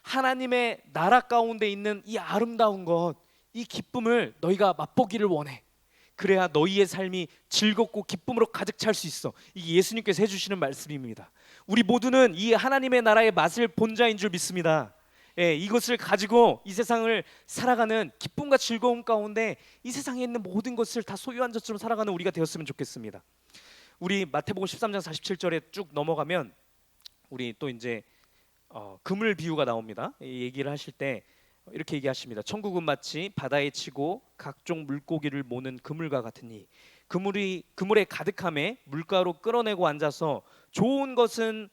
하나님의 나라 가운데 있는 이 아름다운 것, 이 기쁨을 너희가 맛보기를 원해. 그래야 너희의 삶이 즐겁고 기쁨으로 가득 찰 수 있어. 이게 예수님께서 해주시는 말씀입니다. 우리 모두는 이 하나님의 나라의 맛을 본 자인 줄 믿습니다. 예, 이것을 가지고 이 세상을 살아가는 기쁨과 즐거움 가운데 이 세상에 있는 모든 것을 다 소유한 자처럼 살아가는 우리가 되었으면 좋겠습니다. 우리 마태복음 13장 47절에 쭉 넘어가면 우리 또 이제 그물 비유가 나옵니다. 이 얘기를 하실 때 이렇게 얘기하십니다. 천국은 마치 바다에 치고 각종 물고기를 모는 그물과 같으니 그물에 가득함에 물가로 끌어내고 앉아서 좋은 것은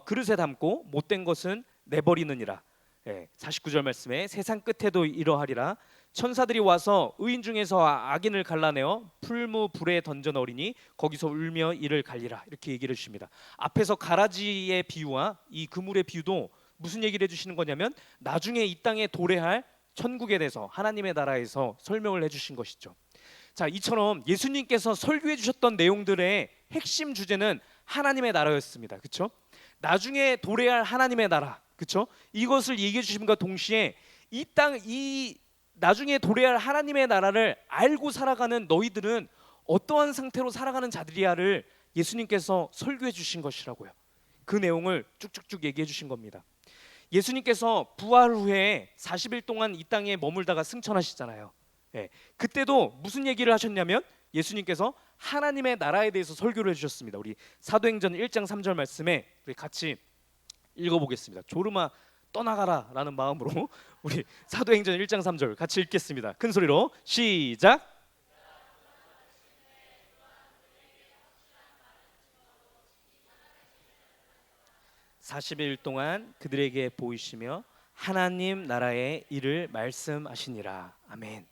그릇에 담고 못된 것은 내버리느니라. 49절 말씀에 세상 끝에도 이러하리라. 천사들이 와서 의인 중에서 악인을 갈라내어 풀무불에 던져 넣으리니 거기서 울며 이를 갈리라. 이렇게 얘기를 해주십니다. 앞에서 가라지의 비유와 이 그물의 비유도 무슨 얘기를 해주시는 거냐면 나중에 이 땅에 도래할 천국에 대해서 하나님의 나라에서 설명을 해주신 것이죠. 자, 이처럼 예수님께서 설교해 주셨던 내용들의 핵심 주제는 하나님의 나라였습니다. 그렇죠? 나중에 도래할 하나님의 나라, 그렇죠? 이것을 얘기해 주심과 동시에 이 나중에 도래할 하나님의 나라를 알고 살아가는 너희들은 어떠한 상태로 살아가는 자들이야를 예수님께서 설교해 주신 것이라고요. 그 내용을 쭉쭉쭉 얘기해 주신 겁니다. 예수님께서 부활 후에 40일 동안 이 땅에 머물다가 승천하시잖아요. 그때도 무슨 얘기를 하셨냐면 예수님께서 하나님의 나라에 대해서 설교를 해주셨습니다. 우리 사도행전 1장 3절 말씀에 우리 같이 읽어보겠습니다. 졸음아 떠나가라 라는 마음으로 우리 사도행전 1장 3절 같이 읽겠습니다. 큰 소리로 시작. 40일 동안 그들에게 보이시며 하나님 나라의 일을 말씀하시니라. 아멘.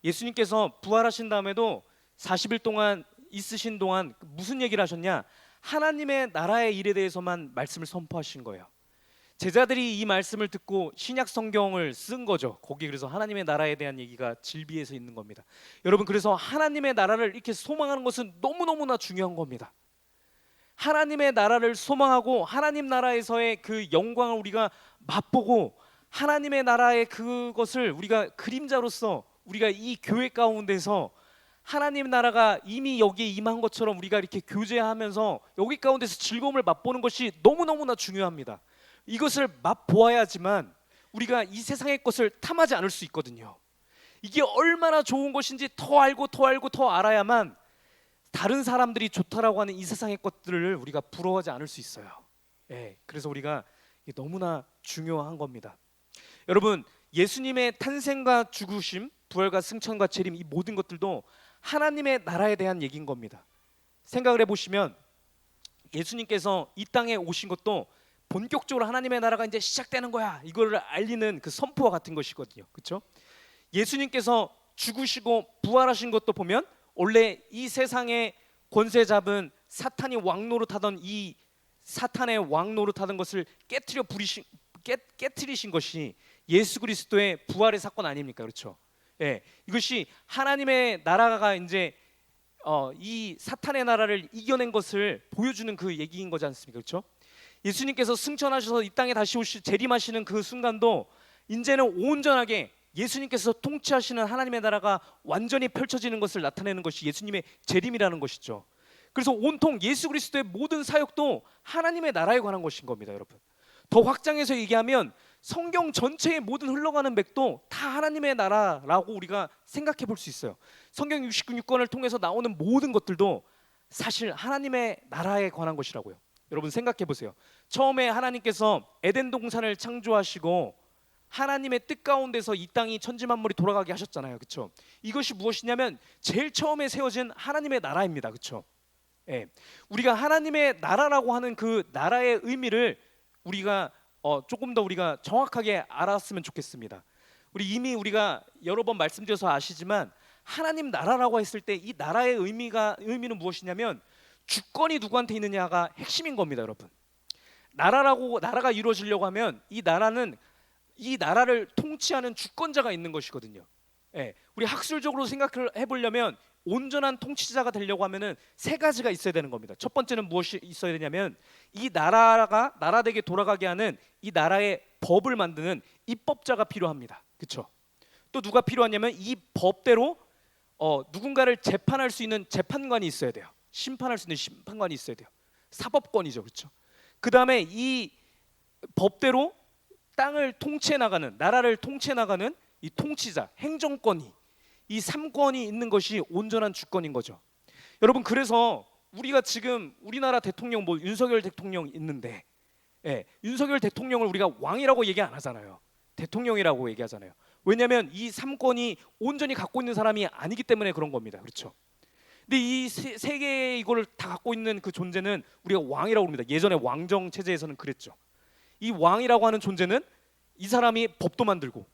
예수님께서 부활하신 다음에도 40일 동안 있으신 동안 무슨 얘기를 하셨냐? 하나님의 나라의 일에 대해서만 말씀을 선포하신 거예요. 제자들이 이 말씀을 듣고 신약 성경을 쓴 거죠. 거기 그래서 하나님의 나라에 대한 얘기가 질비해서 있는 겁니다. 여러분, 그래서 하나님의 나라를 이렇게 소망하는 것은 너무너무나 중요한 겁니다. 하나님의 나라를 소망하고 하나님 나라에서의 그 영광을 우리가 맛보고 하나님의 나라의 그것을 우리가 그림자로서 우리가 이 교회 가운데서 하나님 나라가 이미 여기에 임한 것처럼 우리가 이렇게 교제하면서 여기 가운데서 즐거움을 맛보는 것이 너무너무나 중요합니다. 이것을 맛보아야지만 우리가 이 세상의 것을 탐하지 않을 수 있거든요. 이게 얼마나 좋은 것인지 더 알고 더 알고 더 알아야만 다른 사람들이 좋다라고 하는 이 세상의 것들을 우리가 부러워하지 않을 수 있어요. 예, 그래서 우리가 이게 너무나 중요한 겁니다. 여러분, 예수님의 탄생과 죽으심, 부활과 승천과 재림, 이 모든 것들도 하나님의 나라에 대한 얘기인 겁니다. 생각을 해보시면 예수님께서 이 땅에 오신 것도 본격적으로 하나님의 나라가 이제 시작되는 거야, 이거를 알리는 그 선포와 같은 것이거든요. 그렇죠? 예수님께서 죽으시고 부활하신 것도 보면 원래 이 세상의 권세 잡은 사탄이 왕노릇하던 이 사탄의 왕노릇하던 것을 깨트리신 것이 예수 그리스도의 부활의 사건 아닙니까? 그렇죠? 예, 이것이 하나님의 나라가 이제 이 사탄의 나라를 이겨낸 것을 보여주는 그 얘기인 거지 않습니까? 그렇죠? 예수님께서 승천하셔서 이 땅에 다시 재림하시는 그 순간도 이제는 온전하게 예수님께서 통치하시는 하나님의 나라가 완전히 펼쳐지는 것을 나타내는 것이 예수님의 재림이라는 것이죠. 그래서 온통 예수 그리스도의 모든 사역도 하나님의 나라에 관한 것인 겁니다, 여러분. 더 확장해서 얘기하면 성경 전체의 모든 흘러가는 맥도 다 하나님의 나라라고 우리가 생각해 볼 수 있어요. 성경 66권을 통해서 나오는 모든 것들도 사실 하나님의 나라에 관한 것이라고요. 여러분 생각해 보세요. 처음에 하나님께서 에덴 동산을 창조하시고 하나님의 뜻 가운데서 이 땅이 천지만물이 돌아가게 하셨잖아요. 그렇죠? 이것이 무엇이냐면 제일 처음에 세워진 하나님의 나라입니다. 그렇죠? 예. 우리가 하나님의 나라라고 하는 그 나라의 의미를 우리가 조금 더 우리가 정확하게 알았으면 좋겠습니다. 우리가 여러 번 말씀드려서 아시지만 하나님 나라라고 했을 때 이 나라의 의미는 무엇이냐면 주권이 누구한테 있느냐가 핵심인 겁니다, 여러분. 나라가 이루어지려고 하면 이 나라를 통치하는 주권자가 있는 것이거든요. 예, 우리 학술적으로 생각을 해보려면 온전한 통치자가 되려고 하면은 세 가지가 있어야 되는 겁니다. 첫 번째는 무엇이 있어야 되냐면 이 나라가 나라되게 돌아가게 하는 이 나라의 법을 만드는 입법자가 필요합니다. 그렇죠? 또 누가 필요하냐면 이 법대로 누군가를 재판할 수 있는 재판관이 있어야 돼요. 심판할 수 있는 심판관이 있어야 돼요. 사법권이죠, 그렇죠? 그 다음에 이 법대로 땅을 통치해 나가는, 나라를 통치해 나가는 이 통치자, 행정권이, 이 3권이 있는 것이 온전한 주권인 거죠. 여러분, 그래서 우리가 지금 우리나라 대통령 윤석열 대통령 있는데, 예, 윤석열 대통령을 우리가 왕이라고 얘기 안 하잖아요. 대통령이라고 얘기하잖아요. 왜냐하면 이 3권이 온전히 갖고 있는 사람이 아니기 때문에 그런 겁니다. 그렇죠? 근데 이 세 개의 이걸 다 갖고 있는 그 존재는 우리가 왕이라고 합니다. 예전에 왕정 체제에서는 그랬죠. 이 왕이라고 하는 존재는 이 사람이 법도 만들고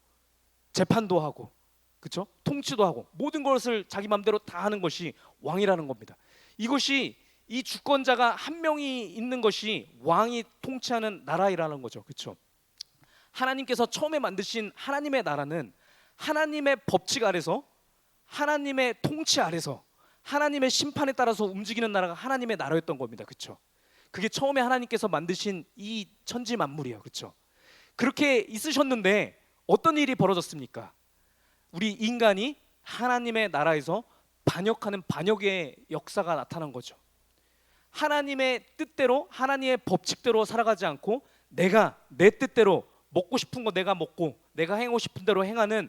재판도 하고, 그렇죠? 통치도 하고 모든 것을 자기 마음대로 다 하는 것이 왕이라는 겁니다. 이것이 이 주권자가 한 명이 있는 것이 왕이 통치하는 나라이라는 거죠. 그렇죠? 하나님께서 처음에 만드신 하나님의 나라는 하나님의 법칙 아래서, 하나님의 통치 아래서, 하나님의 심판에 따라서 움직이는 나라가 하나님의 나라였던 겁니다. 그렇죠? 그게 처음에 하나님께서 만드신 이 천지 만물이에요. 그렇죠? 그렇게 있으셨는데 어떤 일이 벌어졌습니까? 우리 인간이 하나님의 나라에서 반역하는 반역의 역사가 나타난 거죠. 하나님의 뜻대로, 하나님의 법칙대로 살아가지 않고 내가 내 뜻대로 먹고 싶은 거 내가 먹고 내가 행하고 싶은 대로 행하는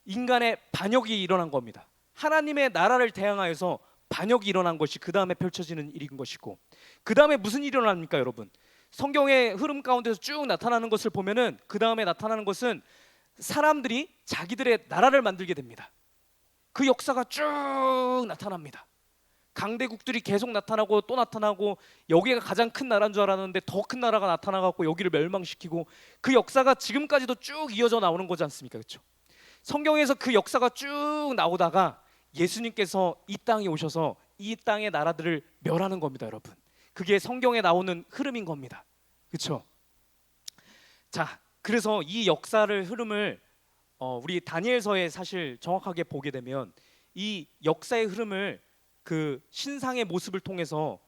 인간의 반역이 일어난 겁니다. 하나님의 나라를 대항하여서 반역이 일어난 것이 그 다음에 펼쳐지는 일인 것이고, 그 다음에 무슨 일이 일어납니까, 여러분? 성경의 흐름 가운데서 쭉 나타나는 것을 보면은 그 다음에 나타나는 것은 사람들이 자기들의 나라를 만들게 됩니다. 그 역사가 쭉 나타납니다. 강대국들이 계속 나타나고 또 나타나고, 여기가 가장 큰 나라인 줄 알았는데 더 큰 나라가 나타나갖고 여기를 멸망시키고, 그 역사가 지금까지도 쭉 이어져 나오는 거지 않습니까? 그렇죠? 성경에서 그 역사가 쭉 나오다가 예수님께서 이 땅에 오셔서 이 땅의 나라들을 멸하는 겁니다, 여러분. 그게 성경에 나오는 흐름인 겁니다. 그렇죠? 자, 그래서 이 역사를 흐름을 우리 다니엘서에 사실 정확하게 보게 되면 이 역사의 흐름을 그 신상의 모습을 통해서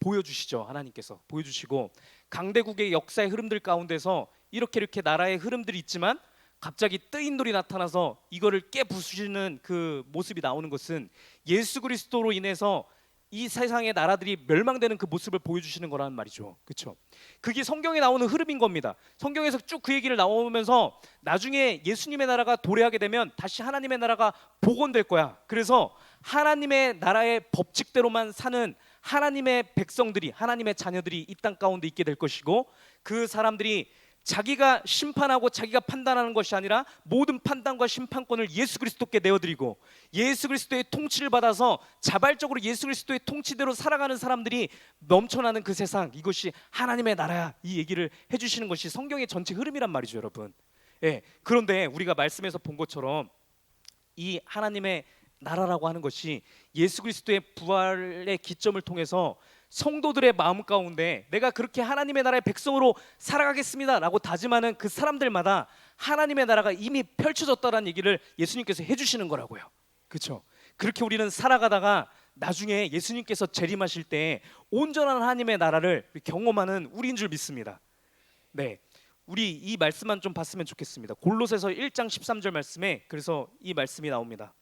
보여주시죠. 하나님께서 보여주시고 강대국의 역사의 흐름들 가운데서 이렇게 나라의 흐름들이 있지만 갑자기 뜨인돌이 나타나서 이거를 깨부수시는 그 모습이 나오는 것은 예수 그리스도로 인해서 이 세상의 나라들이 멸망되는 그 모습을 보여주시는 거라는 말이죠. 그렇죠? 그게 성경에 나오는 흐름인 겁니다. 성경에서 쭉 그 얘기를 나오면서 나중에 예수님의 나라가 도래하게 되면 다시 하나님의 나라가 복원될 거야. 그래서 하나님의 나라의 법칙대로만 사는 하나님의 백성들이, 하나님의 자녀들이 이 땅 가운데 있게 될 것이고, 그 사람들이 자기가 심판하고 자기가 판단하는 것이 아니라 모든 판단과 심판권을 예수 그리스도께 내어드리고 예수 그리스도의 통치를 받아서 자발적으로 예수 그리스도의 통치대로 살아가는 사람들이 넘쳐나는 그 세상, 이것이 하나님의 나라야, 이 얘기를 해주시는 것이 성경의 전체 흐름이란 말이죠, 여러분. 예, 그런데 우리가 말씀에서 본 것처럼 이 하나님의 나라라고 하는 것이 예수 그리스도의 부활의 기점을 통해서 성도들의 마음 가운데 내가 그렇게 하나님의 나라의 백성으로 살아가겠습니다 라고 다짐하는 그 사람들마다 하나님의 나라가 이미 펼쳐졌다는 얘기를 예수님께서 해주시는 거라고요. 그렇죠? 그렇게 우리는 살아가다가 나중에 예수님께서 재림하실 때 온전한 하나님의 나라를 경험하는 우리인 줄 믿습니다. 네, 우리 이 말씀만 좀 봤으면 좋겠습니다. 골로새서 1장 13절 말씀에 그래서 이 말씀이 나옵니다.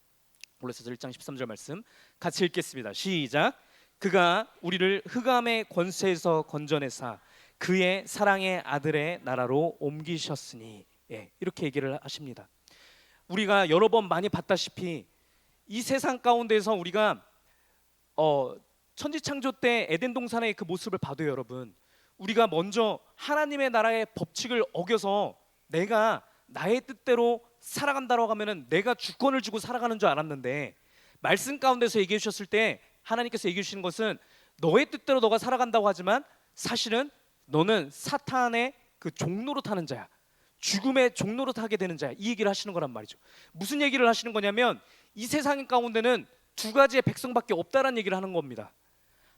골로새서 1장 13절 말씀 같이 읽겠습니다. 시작. 그가 우리를 흑암의 권세에서 건져내사 그의 사랑의 아들의 나라로 옮기셨으니, 예, 이렇게 얘기를 하십니다. 우리가 여러 번 많이 봤다시피 이 세상 가운데서 우리가 천지창조 때 에덴 동산의 그 모습을 봐도 여러분, 우리가 먼저 하나님의 나라의 법칙을 어겨서 내가 나의 뜻대로 살아간다고 하면은 내가 주권을 주고 살아가는 줄 알았는데, 말씀 가운데서 얘기해 주셨을 때 하나님께서 얘기해 주시는 것은 너의 뜻대로 너가 살아간다고 하지만 사실은 너는 사탄의 그 종로로 타는 자야, 죽음의 종로로 타게 되는 자야, 이 얘기를 하시는 거란 말이죠. 무슨 얘기를 하시는 거냐면 이 세상 가운데는 두 가지의 백성밖에 없다라는 얘기를 하는 겁니다.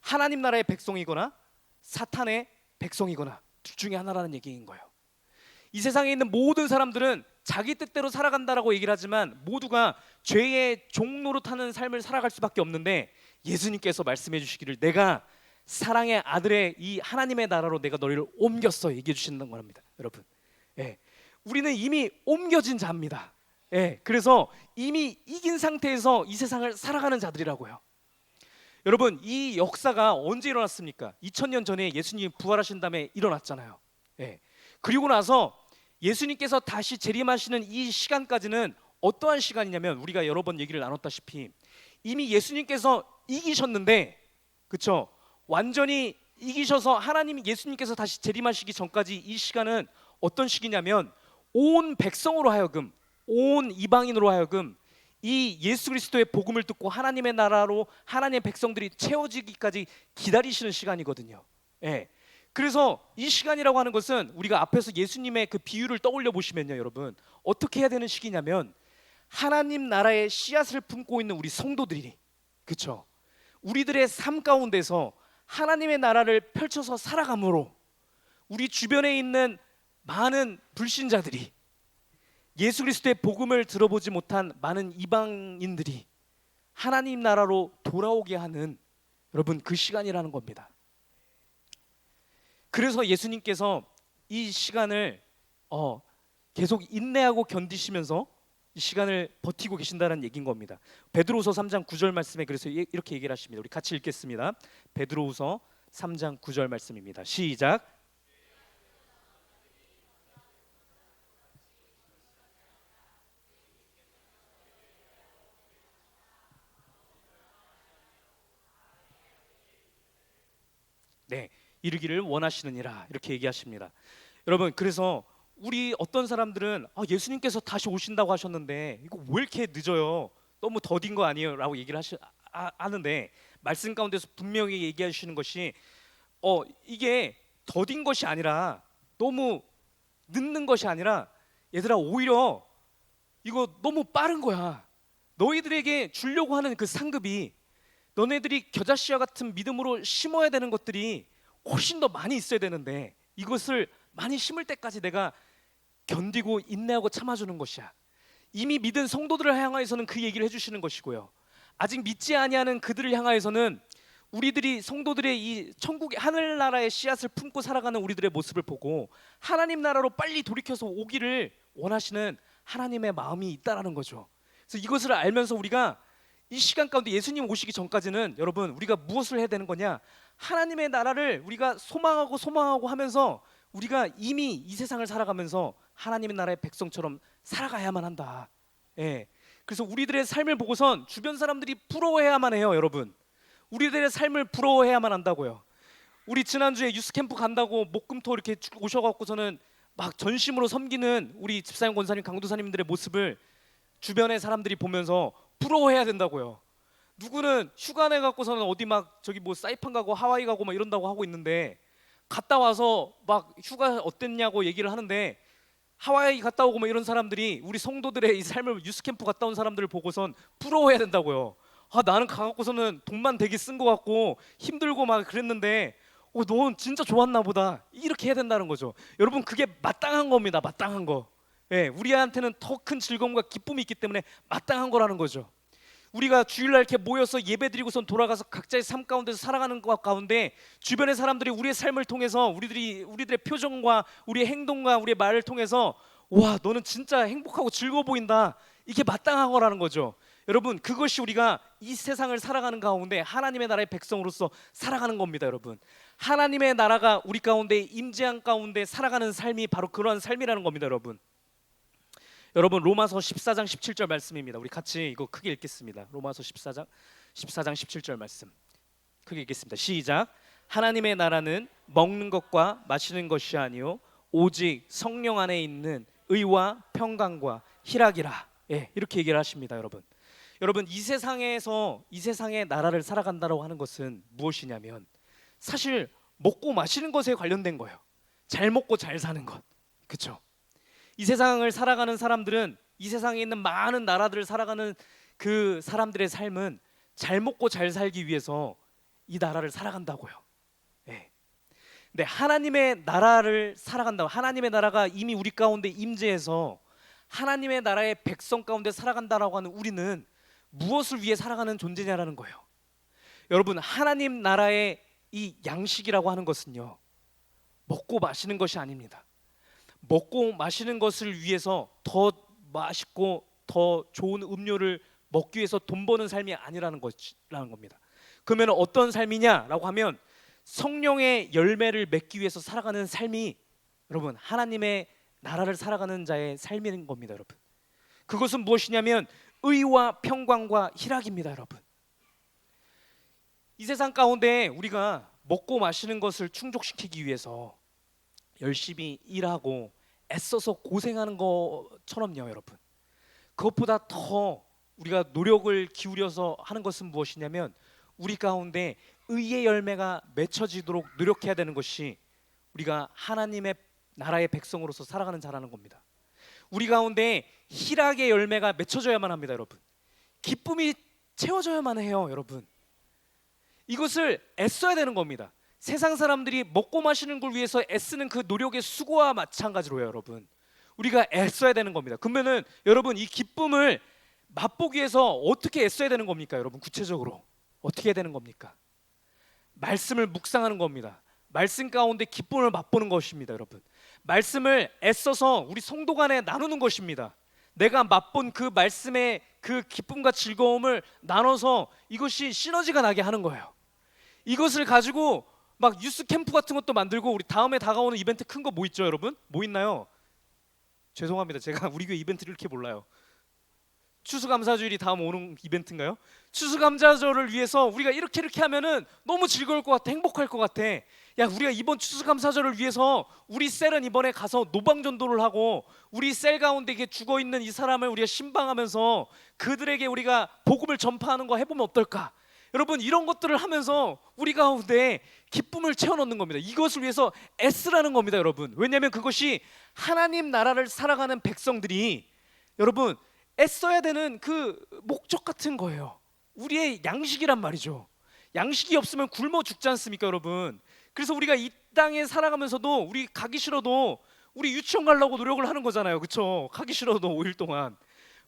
하나님 나라의 백성이거나 사탄의 백성이거나 둘 중에 하나라는 얘기인 거예요. 이 세상에 있는 모든 사람들은 자기 뜻대로 살아간다라고 얘기를 하지만 모두가 죄의 종로로 타는 삶을 살아갈 수밖에 없는데, 예수님께서 말씀해 주시기를 내가 사랑의 아들의 이 하나님의 나라로 내가 너희를 옮겼어 얘기해 주시는 겁니다. 여러분, 예, 우리는 이미 옮겨진 자입니다. 예, 그래서 이미 이긴 상태에서 이 세상을 살아가는 자들이라고요. 여러분, 이 역사가 언제 일어났습니까? 2000년 전에 예수님이 부활하신 다음에 일어났잖아요. 예, 그리고 나서 예수님께서 다시 재림하시는 이 시간까지는 어떠한 시간이냐면, 우리가 여러 번 얘기를 나눴다시피 이미 예수님께서 이기셨는데, 그렇죠? 완전히 이기셔서 하나님 예수님께서 다시 재림하시기 전까지 이 시간은 어떤 시기냐면 온 백성으로 하여금, 온 이방인으로 하여금 이 예수 그리스도의 복음을 듣고 하나님의 나라로 하나님의 백성들이 채워지기까지 기다리시는 시간이거든요. 예. 그래서 이 시간이라고 하는 것은 우리가 앞에서 예수님의 그 비유를 떠올려 보시면요, 여러분, 어떻게 해야 되는 시기냐면 하나님 나라의 씨앗을 품고 있는 우리 성도들이, 그렇죠? 우리들의 삶 가운데서 하나님의 나라를 펼쳐서 살아감으로 우리 주변에 있는 많은 불신자들이, 예수 그리스도의 복음을 들어보지 못한 많은 이방인들이 하나님 나라로 돌아오게 하는, 여러분, 그 시간이라는 겁니다. 그래서 예수님께서 이 시간을 계속 인내하고 견디시면서 이 시간을 버티고 계신다는 얘기인 겁니다. 베드로후서 3장 9절 말씀에 그래서 이렇게 얘기를 하십니다. 우리 같이 읽겠습니다. 베드로후서 3장 9절 말씀입니다. 시작. 네, 이르기를 원하시느니라, 이렇게 얘기하십니다. 여러분, 그래서 우리 어떤 사람들은 예수님께서 다시 오신다고 하셨는데 이거 왜 이렇게 늦어요? 너무 더딘 거 아니에요? 라고 얘기를 하는데, 말씀 가운데서 분명히 얘기하시는 것이 이게 더딘 것이 아니라, 너무 늦는 것이 아니라, 얘들아, 오히려 이거 너무 빠른 거야. 너희들에게 주려고 하는 그 상급이, 너네들이 겨자씨와 같은 믿음으로 심어야 되는 것들이 훨씬 더 많이 있어야 되는데 이것을 많이 심을 때까지 내가 견디고 인내하고 참아주는 것이야. 이미 믿은 성도들을 향하여서는 그 얘기를 해주시는 것이고요. 아직 믿지 아니하는 그들을 향하여서는 우리들이 성도들의 이 천국의 하늘나라의 씨앗을 품고 살아가는 우리들의 모습을 보고 하나님 나라로 빨리 돌이켜서 오기를 원하시는 하나님의 마음이 있다라는 거죠. 그래서 이것을 알면서 우리가 이 시간 가운데 예수님 오시기 전까지는 여러분 우리가 무엇을 해야 되는 거냐? 하나님의 나라를 우리가 소망하고 하면서 우리가 이미 이 세상을 살아가면서 하나님의 나라의 백성처럼 살아가야만 한다. 예. 그래서 우리들의 삶을 보고선 주변 사람들이 부러워해야만 해요, 여러분. 우리들의 삶을 부러워해야만 한다고요. 우리 지난주에 유스 캠프 간다고 목금토 이렇게 오셔갖고서는 막 전심으로 섬기는 우리 집사님, 권사님, 강도사님들의 모습을 주변의 사람들이 보면서 부러워해야 된다고요. 누구는 휴가 내 갖고서는 어디 막 저기 뭐 사이판 가고 하와이 가고 막 이런다고 하고 있는데 갔다 와서 막 휴가 어땠냐고 얘기를 하는데 하와이 갔다 오고 뭐 이런 사람들이 우리 성도들의 이 삶을 유스 캠프 갔다 온 사람들을 보고선 부러워해야 된다고요. 아, 나는 가갖고서는 돈만 되게 쓴 것 같고 힘들고 막 그랬는데 넌 진짜 좋았나 보다 이렇게 해야 된다는 거죠. 여러분 그게 마땅한 겁니다. 마땅한 거. 예, 우리한테는 더 큰 즐거움과 기쁨이 있기 때문에 마땅한 거라는 거죠. 우리가 주일날 이렇게 모여서 예배드리고선 돌아가서 각자의 삶 가운데서 살아가는 것 가운데 주변의 사람들이 우리의 삶을 통해서 우리들의 표정과 우리의 행동과 우리의 말을 통해서 와, 너는 진짜 행복하고 즐거워 보인다. 이게 마땅한 거라는 거죠. 여러분 그것이 우리가 이 세상을 살아가는 가운데 하나님의 나라의 백성으로서 살아가는 겁니다. 여러분 하나님의 나라가 우리 가운데 임재한 가운데 살아가는 삶이 바로 그러한 삶이라는 겁니다. 여러분 로마서 14장 17절 말씀입니다. 우리 같이 이거 크게 읽겠습니다. 로마서 14장 17절 말씀 크게 읽겠습니다. 시작. 하나님의 나라는 먹는 것과 마시는 것이 아니요 오직 성령 안에 있는 의와 평강과 희락이라. 예, 이렇게 얘기를 하십니다. 여러분 이 세상의 나라를 살아간다고 하는 것은 무엇이냐면 사실 먹고 마시는 것에 관련된 거예요. 잘 먹고 잘 사는 것. 그렇죠? 이 세상을 살아가는 사람들은 이 세상에 있는 많은 나라들을 살아가는 그 사람들의 삶은 잘 먹고 잘 살기 위해서 이 나라를 살아간다고요. 예. 근데 하나님의 나라를 살아간다고, 하나님의 나라가 이미 우리 가운데 임재해서 하나님의 나라의 백성 가운데 살아간다라고 하는 우리는 무엇을 위해 살아가는 존재냐라는 거예요. 여러분 하나님 나라의 이 양식이라고 하는 것은요 먹고 마시는 것이 아닙니다. 먹고 마시는 것을 위해서 더 맛있고 더 좋은 음료를 먹기 위해서 돈 버는 삶이 아니라는 겁니다. 그러면 어떤 삶이냐라고 하면 성령의 열매를 맺기 위해서 살아가는 삶이 여러분 하나님의 나라를 살아가는 자의 삶인 겁니다. 여러분 그것은 무엇이냐면 의와 평강과 희락입니다. 여러분 이 세상 가운데 우리가 먹고 마시는 것을 충족시키기 위해서 열심히 일하고 애써서 고생하는 것처럼요. 여러분 그것보다 더 우리가 노력을 기울여서 하는 것은 무엇이냐면 우리 가운데 의의 열매가 맺혀지도록 노력해야 되는 것이 우리가 하나님의 나라의 백성으로서 살아가는 자라는 겁니다. 우리 가운데 희락의 열매가 맺혀져야만 합니다. 여러분 기쁨이 채워져야만 해요. 여러분 이것을 애써야 되는 겁니다. 세상 사람들이 먹고 마시는 걸 위해서 애쓰는 그 노력의 수고와 마찬가지로요. 여러분 우리가 애써야 되는 겁니다. 그러면은 여러분 이 기쁨을 맛보기 위해서 어떻게 애써야 되는 겁니까? 여러분 구체적으로 어떻게 해야 되는 겁니까? 말씀을 묵상하는 겁니다. 말씀 가운데 기쁨을 맛보는 것입니다. 여러분 말씀을 애써서 우리 성도 간에 나누는 것입니다. 내가 맛본 그 말씀의 그 기쁨과 즐거움을 나눠서 이것이 시너지가 나게 하는 거예요. 이것을 가지고 막 유스 캠프 같은 것도 만들고 우리 다음에 다가오는 이벤트 큰 거 뭐 있죠, 여러분? 뭐 있나요? 죄송합니다. 제가 우리 교회 이벤트를 이렇게 몰라요. 추수감사주일이 다음 오는 이벤트인가요? 추수감사절을 위해서 우리가 이렇게 하면은 너무 즐거울 것 같아, 행복할 것 같아. 야, 우리가 이번 추수감사절을 위해서 우리 셀은 이번에 가서 노방전도를 하고 우리 셀 가운데 죽어 있는 이 사람을 우리가 신방하면서 그들에게 우리가 복음을 전파하는 거 해보면 어떨까? 여러분 이런 것들을 하면서 우리 가운데 기쁨을 채워넣는 겁니다. 이것을 위해서 애쓰라는 겁니다. 여러분 왜냐하면 그것이 하나님 나라를 살아가는 백성들이 여러분 애써야 되는 그 목적 같은 거예요. 우리의 양식이란 말이죠. 양식이 없으면 굶어 죽지 않습니까, 여러분? 그래서 우리가 이 땅에 살아가면서도 우리 가기 싫어도 우리 유치원 가려고 노력을 하는 거잖아요. 그렇죠? 가기 싫어도 5일 동안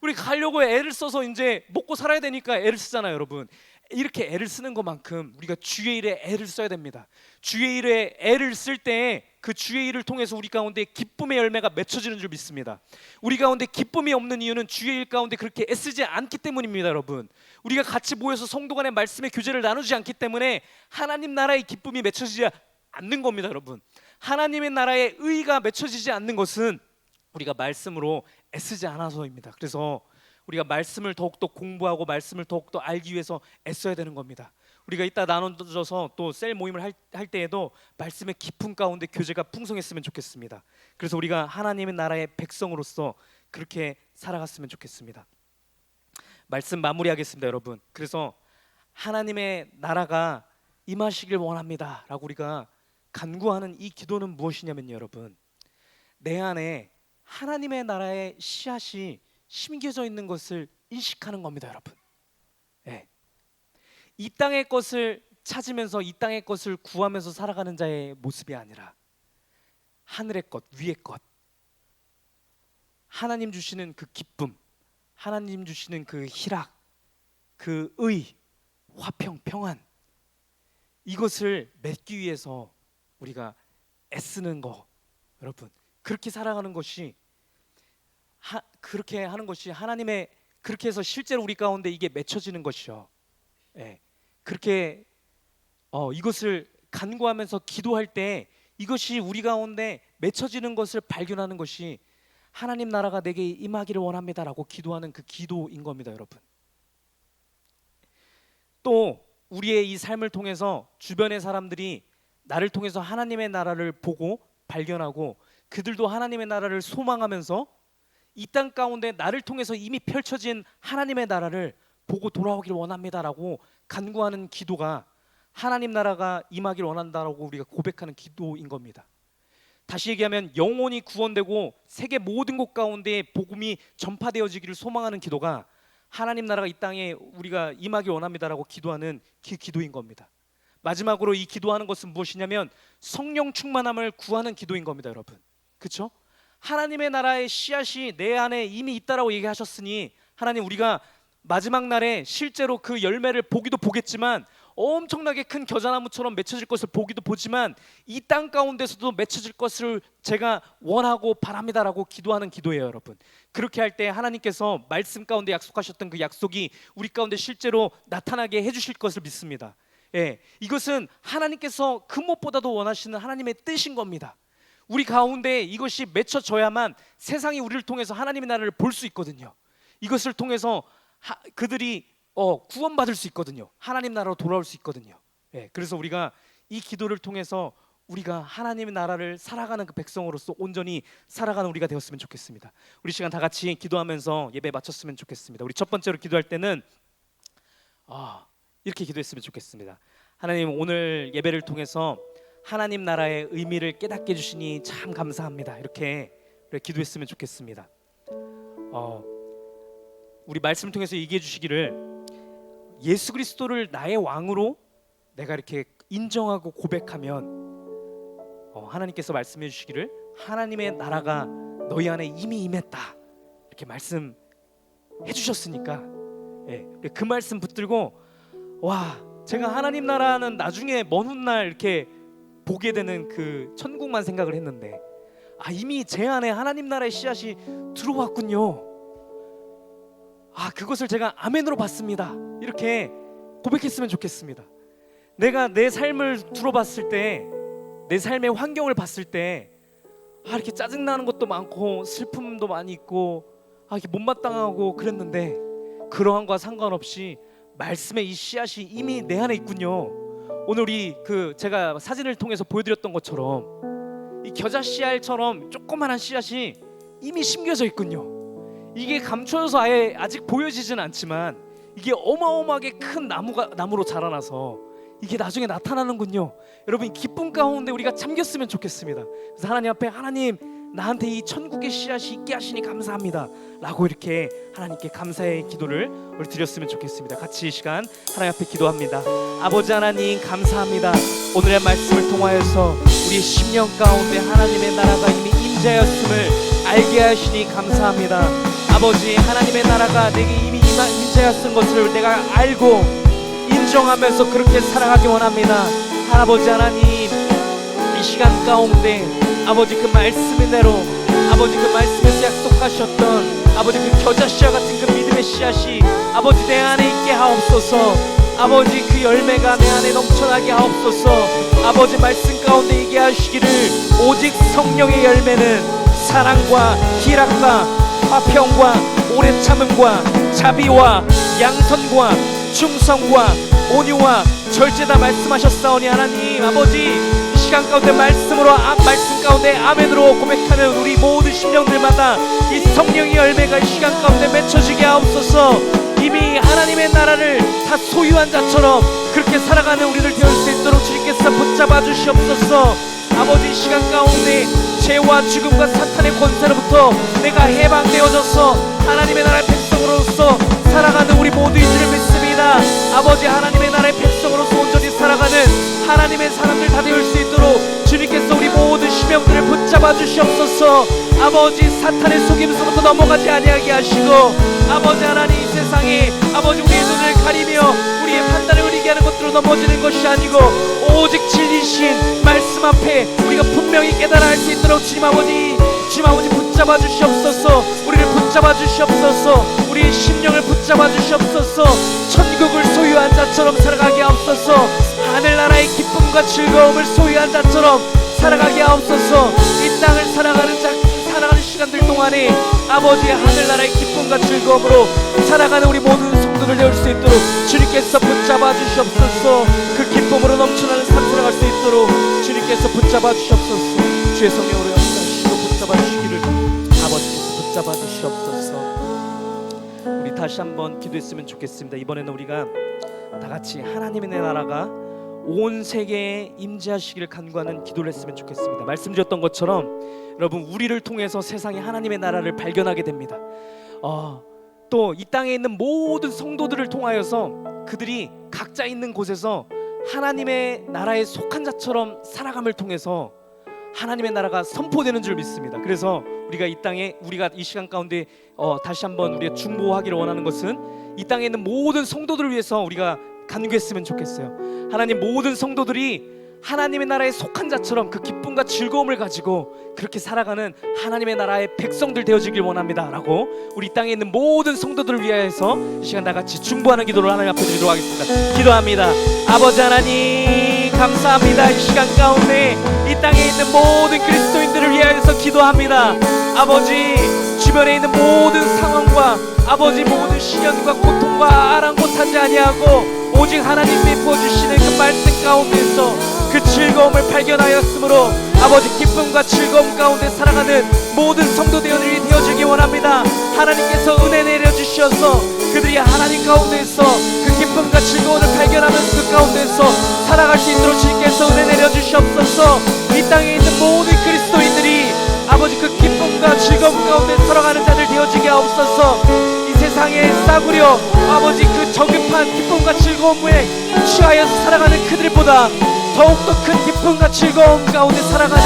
우리 가려고 애를 써서 이제 먹고 살아야 되니까 애를 쓰잖아요, 여러분. 이렇게 애를 쓰는 것만큼 우리가 주의 일에 애를 써야 됩니다. 주의 일에 애를 쓸 때 그 주의 일을 통해서 우리 가운데 기쁨의 열매가 맺혀지는 줄 믿습니다. 우리 가운데 기쁨이 없는 이유는 주의 일 가운데 그렇게 애쓰지 않기 때문입니다, 여러분. 우리가 같이 모여서 성도 간의 말씀의 교제를 나누지 않기 때문에 하나님 나라의 기쁨이 맺혀지지 않는 겁니다, 여러분. 하나님의 나라의 의의가 맺혀지지 않는 것은 우리가 말씀으로 애쓰지 않아서입니다. 그래서 우리가 말씀을 더욱더 공부하고 말씀을 더욱더 알기 위해서 애써야 되는 겁니다. 우리가 이따 나눠져서 또 셀 모임을 할 때에도 말씀의 깊은 가운데 교제가 풍성했으면 좋겠습니다. 그래서 우리가 하나님의 나라의 백성으로서 그렇게 살아갔으면 좋겠습니다. 말씀 마무리하겠습니다, 여러분. 그래서 하나님의 나라가 임하시길 원합니다 라고 우리가 간구하는 이 기도는 무엇이냐면요, 여러분, 내 안에 하나님의 나라의 씨앗이 심겨져 있는 것을 인식하는 겁니다, 여러분. 네. 이 땅의 것을 찾으면서 이 땅의 것을 구하면서 살아가는 자의 모습이 아니라 하늘의 것, 위의 것, 하나님 주시는 그 기쁨, 하나님 주시는 그 희락, 그 의, 화평, 평안, 이것을 맺기 위해서 우리가 애쓰는 거, 여러분, 그렇게 살아가는 것이 그렇게 하는 것이 하나님의, 그렇게 해서 실제로 우리 가운데 이게 맺혀지는 것이요. 예, 그렇게 이것을 간구하면서 기도할 때 이것이 우리 가운데 맺혀지는 것을 발견하는 것이 하나님 나라가 내게 임하기를 원합니다라고 기도하는 그 기도인 겁니다, 여러분. 또 우리의 이 삶을 통해서 주변의 사람들이 나를 통해서 하나님의 나라를 보고 발견하고 그들도 하나님의 나라를 소망하면서 이 땅 가운데 나를 통해서 이미 펼쳐진 하나님의 나라를 보고 돌아오기를 원합니다라고 간구하는 기도가 하나님 나라가 임하기를 원한다라고 우리가 고백하는 기도인 겁니다. 다시 얘기하면 영혼이 구원되고 세계 모든 곳 가운데 복음이 전파되어지기를 소망하는 기도가 하나님 나라가 이 땅에 우리가 임하기를 원합니다라고 기도하는 그 기도인 겁니다. 마지막으로 이 기도하는 것은 무엇이냐면 성령 충만함을 구하는 기도인 겁니다, 여러분. 그렇죠? 하나님의 나라의 씨앗이 내 안에 이미 있다라고 얘기하셨으니 하나님, 우리가 마지막 날에 실제로 그 열매를 보기도 보겠지만 엄청나게 큰 겨자나무처럼 맺혀질 것을 보기도 보지만 이 땅 가운데서도 맺혀질 것을 제가 원하고 바랍니다라고 기도하는 기도예요, 여러분. 그렇게 할 때 하나님께서 말씀 가운데 약속하셨던 그 약속이 우리 가운데 실제로 나타나게 해주실 것을 믿습니다. 예, 이것은 하나님께서 그 무엇보다도 원하시는 하나님의 뜻인 겁니다. 우리 가운데 이것이 맺혀져야만 세상이 우리를 통해서 하나님의 나라를 볼 수 있거든요. 이것을 통해서 그들이 구원받을 수 있거든요. 하나님 나라로 돌아올 수 있거든요. 예, 그래서 우리가 이 기도를 통해서 우리가 하나님의 나라를 살아가는 그 백성으로서 온전히 살아가는 우리가 되었으면 좋겠습니다. 우리 시간 다 같이 기도하면서 예배 마쳤으면 좋겠습니다. 우리 첫 번째로 기도할 때는 이렇게 기도했으면 좋겠습니다. 하나님, 오늘 예배를 통해서 하나님 나라의 의미를 깨닫게 해주시니 참 감사합니다. 이렇게 기도했으면 좋겠습니다. 우리 말씀을 통해서 얘기해 주시기를 예수 그리스도를 나의 왕으로 내가 이렇게 인정하고 고백하면 하나님께서 말씀해 주시기를 하나님의 나라가 너희 안에 이미 임했다, 이렇게 말씀해 주셨으니까, 예, 그 말씀 붙들고 제가 하나님 나라는 나중에 먼 훗날 이렇게 보게 되는 그 천국만 생각을 했는데 이미 제 안에 하나님 나라의 씨앗이 들어왔군요. 그것을 제가 아멘으로 받습니다, 이렇게 고백했으면 좋겠습니다. 내가 내 삶을 들어봤을 때, 내 삶의 환경을 봤을 때 이렇게 짜증나는 것도 많고 슬픔도 많이 있고 이렇게 못마땅하고 그랬는데 그러한 것과 상관없이 말씀의 이 씨앗이 이미 내 안에 있군요. 오늘 우리 제가 사진을 통해서 보여드렸던 것처럼 이 겨자 씨알처럼 조그만한 씨앗이 이미 심겨져 있군요. 이게 감춰져서 아직 보여지진 않지만 이게 어마어마하게 큰 나무로 자라나서 이게 나중에 나타나는군요. 여러분, 기쁨 가운데 우리가 잠겼으면 좋겠습니다. 그래서 하나님 앞에, 하나님, 나한테 이 천국의 씨앗이 있게 하시니 감사합니다 라고 이렇게 하나님께 감사의 기도를 우리 드렸으면 좋겠습니다. 같이 이 시간 하나님 앞에 기도합니다. 아버지 하나님 감사합니다. 오늘의 말씀을 통하여서 우리 심령 가운데 하나님의 나라가 이미 임재하였음을 알게 하시니 감사합니다. 아버지 하나님의 나라가 내게 이미 임재하였은 것을 내가 알고 인정하면서 그렇게 살아가기 원합니다. 아버지 하나님 이 시간 가운데 아버지 그 말씀대로 아버지 그 말씀에서 약속하셨던 아버지 그 겨자씨와 같은 그 믿음의 씨앗이 아버지 내 안에 있게 하옵소서. 아버지 그 열매가 내 안에 넘쳐나게 하옵소서. 아버지 말씀 가운데 있게 하시기를 오직 성령의 열매는 사랑과 희락과 화평과 오래 참음과 자비와 양선과 충성과 온유와 절제다 말씀하셨사오니 하나님 아버지 이 시간 가운데 말씀으로 말씀 가운데 아멘으로 고백하는 우리 모든 심령들마다 이 성령의 열매가 이 시간 가운데 맺혀지게 하옵소서. 이미 하나님의 나라를 다 소유한 자처럼 그렇게 살아가는 우리들 되을 수 있도록 주님께서 붙잡아 주시옵소서. 아버지 이 시간 가운데 죄와 죽음과 사탄의 권세로부터 내가 해방되어져서 하나님의 나라의 백성으로서 살아가는 우리 모두인 줄 믿습니다. 아버지 하나님의 나라의 백성으로서 온전히 살아가는 하나님의 사람들 다 되을 수 있도록 주님께서 우리 모든 심령들을 붙잡아 주시옵소서. 아버지 사탄의 속임수부터 넘어가지 아니하게 하시고 아버지 하나님 이 세상에 아버지 우리의 눈을 가리며 우리의 판단을 흐리게 하는 것들로 넘어지는 것이 아니고 오직 진리신 말씀 앞에 우리가 분명히 깨달아 알 수 있도록 주님 아버지 붙잡아 주시옵소서. 우리를 붙잡아 주시옵소서. 우리의 심령을 붙잡아 주시옵소서. 천국을 소유한 자처럼 살아가게 하옵소서. 하늘나라의 기쁨과 즐거움을 소유한 자처럼 살아가게 하옵소서. 이 땅을 살아가는 시간들 동안에 아버지 하늘나라의 기쁨과 즐거움으로 살아가는 우리 모든 성도들 되올 수 있도록 주님께서 붙잡아 주시옵소서. 그 기쁨으로 넘쳐나는 삶 살아갈 수 있도록 주님께서 붙잡아 주시옵소서. 주의 성령으로 역사하시고 붙잡아 주시기를 아버지께서 붙잡아 주시옵소서. 우리 다시 한번 기도했으면 좋겠습니다. 이번에는 우리가 다 같이 하나님의 나라가 온 세계에 임재하시기를 간구하는 기도를 했으면 좋겠습니다. 말씀드렸던 것처럼 여러분 우리를 통해서 세상에 하나님의 나라를 발견하게 됩니다. 또 이 땅에 있는 모든 성도들을 통하여서 그들이 각자 있는 곳에서 하나님의 나라에 속한 자처럼 살아감을 통해서 하나님의 나라가 선포되는 줄 믿습니다. 그래서 우리가 이 시간 가운데 다시 한번 우리가 중보하기를 원하는 것은 이 땅에 있는 모든 성도들을 위해서 우리가 간구했으면 좋겠어요. 하나님 모든 성도들이 하나님의 나라에 속한 자처럼 그 기쁨과 즐거움을 가지고 그렇게 살아가는 하나님의 나라의 백성들 되어지길 원합니다 라고 우리 땅에 있는 모든 성도들을 위하여서 이 시간 다 같이 중보하는 기도를 하나님 앞에 드리도록 하겠습니다. 기도합니다. 아버지 하나님 감사합니다. 이 시간 가운데 이 땅에 있는 모든 그리스도인들을 위하여서 기도합니다. 아버지 주변에 있는 모든 상황과 아버지 모든 시련과 고통과 아랑곳하지 아니하고 오직 하나님이 부어주시는 그 말씀 가운데서 그 즐거움을 발견하였으므로 아버지 기쁨과 즐거움 가운데 살아가는 모든 성도들이 되어주기 원합니다. 하나님께서 은혜 내려주셔서 그들이 하나님 가운데서 그 기쁨과 즐거움을 발견하면서 그 가운데서 살아갈 수 있도록 주님께서 은혜 내려주시옵소서. 이 땅에 있는 모든 그리스도인들이 아버지 그 기쁨과 즐거움 가운데 살아가는 자들 되어지게 하옵소서. 이 세상에 싸구려 아버지 그 저급한 기쁨과 즐거움에 취하여서 살아가는 그들보다 더욱더 큰 기쁨과 즐거움 가운데 살아가는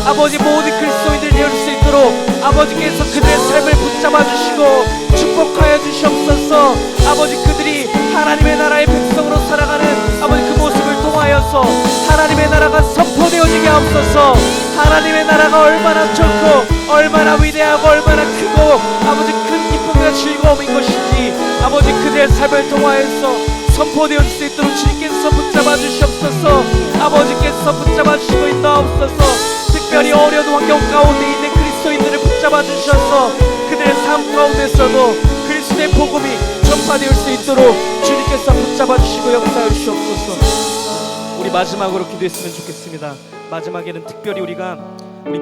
아버지 모든 그리스도인들 되어줄 수 있도록 아버지께서 그들의 삶을 붙잡아 주시고 축복하여 주시옵소서. 아버지 그들이 하나님의 나라의 백성으로 살아가는 아버지 그 모습을 통하여서 하나님의 나라가 선포되어지게 하옵소서. 하나님의 나라가 얼마나 좋고 얼마나 위대하고 얼마나 크고 아버지 큰 기쁨과 즐거움인 것인지 아버지 그들의 삶을 통하여서 선포되어질 수 있도록 주님께서 붙잡아 주시옵소서. 아버지께서 붙잡아 주시고 있나옵소서. 특별히 어려운 환경 가운데 있는 그리스도인들을 붙잡아 주셔서 그들의 삶 가운데서도 그리스도의 복음이 전파되어질 수 있도록 주님께서 붙잡아 주시고 역사해 주시옵소서. 우리 마지막으로 기도했으면 좋겠습니다. 마지막에는 특별히 우리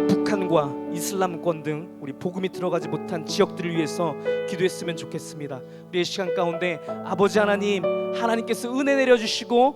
북한과 이슬람권 등 우리 복음이 들어가지 못한 지역들을 위해서 기도했으면 좋겠습니다. 우리의 시간 가운데 아버지 하나님께서 은혜 내려주시고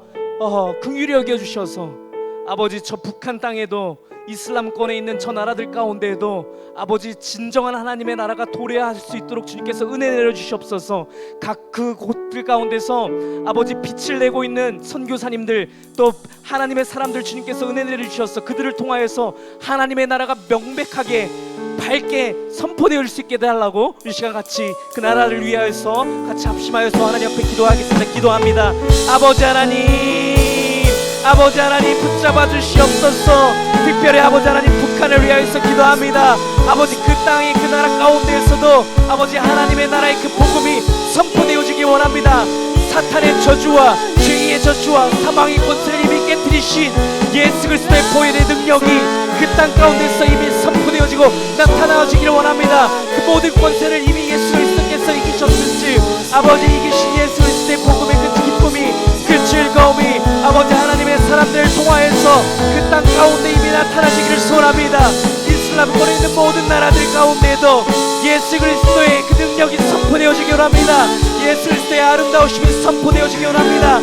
긍휼히 여겨주셔서 아버지 저 북한 땅에도 이슬람권에 있는 저 나라들 가운데에도 아버지 진정한 하나님의 나라가 도래할 수 있도록 주님께서 은혜 내려주시옵소서. 각 그 곳들 가운데서 아버지 빛을 내고 있는 선교사님들 또 하나님의 사람들 주님께서 은혜 내려주셔서 그들을 통하여서 하나님의 나라가 명백하게 밝게 선포되어 수 있게 해달라고 이 시간 같이 그 나라를 위하여서 같이 합심하여서 하나님 앞에 기도하겠습니다. 기도합니다. 아버지 하나님 붙잡아 주시옵소서. 특별히 아버지 하나님 북한을 위하여서 기도합니다. 아버지 그 땅의 그 나라 가운데에서도 아버지 하나님의 나라의 그 복음이 선포되어지기 원합니다. 사탄의 저주와 죄의 저주와 사망의 권세를 이미 깨뜨리신 예수 그리스도의 보혈의 능력이 그 땅 가운데서 이미 선포되어지고 나타나지기를 원합니다. 그 모든 권세를 이미 예수 그리스도께서 이기셨을지 아버지 이기신 예수 그리스도의 복음의 그 기쁨이 그 즐거움이 아버지 하나님의 사람들을 통하여서 그 땅 가운데 이미 나타나시기를 소원합니다. 이슬람권에 있는 모든 나라들 가운데에도 예수 그리스도의 그 능력이 선포되어지기 원합니다. 예수 그리스도의 아름다우심이 선포되어지기 원합니다.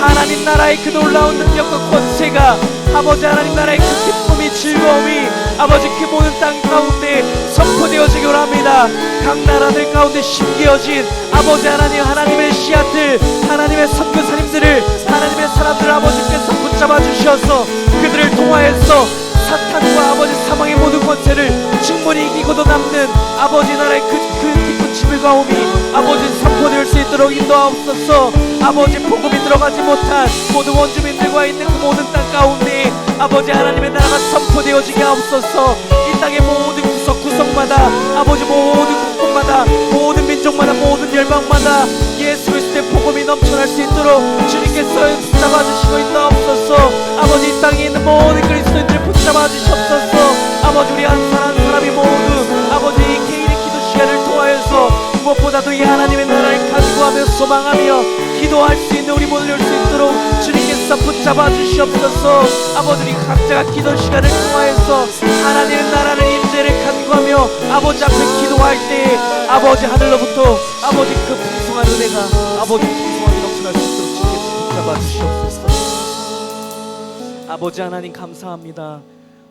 하나님 나라의 그 놀라운 능력과 권세가 아버지 하나님 나라의 그 기쁨이 즐거움이 아버지 그 모든 땅 가운데 선포되어지기 원합니다. 각 나라들 가운데 심겨진 아버지 하나님의 씨앗들 하나님의 선교사님들을 하나님의 사람들을 아버지께서 붙잡아 주셔서 그들을 통하여서 사탄과 아버지 사망의 모든 권세를 충분히 이기고도 남는 아버지 나라의 그 기쁜 즐거움이 아버지 선포될 수 있도록 인도하옵소서. 아버지 복음이 들어가지 못한 모든 원주민들과 있는 그 모든 땅 가운데 아버지 하나님의 나라가 선포되어지게 하옵소서. 이 땅의 모든 구석구석마다 아버지 모든 곳곳마다 모든 민족마다 모든 열방마다 예수 그리스도의 복음이 넘쳐날 수 있도록 주님께서 붙잡아 주시고 인도하옵소서. 아버지 이 땅에 있는 모든 그리스도인들을 붙잡아 주시옵소서. 아버지 우리 한 사람이 모두 아버지 개인의 기도 시간을 통하여서 무엇보다도 이 하나님의 나라를 간구하며 소망하며 기도할 수 있는 우리 모두 될 수 있도록 주님께서 붙잡아 주시옵소서. 아버지 우리 각자가 기도 시간을 통하여서 하나님의 나라를 임재를 간구하며 아버지 앞에 기도할 때 아버지 하늘로부터 아버지 그 풍성한 은혜가 아버지 풍성하게 넘쳐날 수 있도록 주님께서 붙잡아 주시옵소서. 아버지 하나님 감사합니다.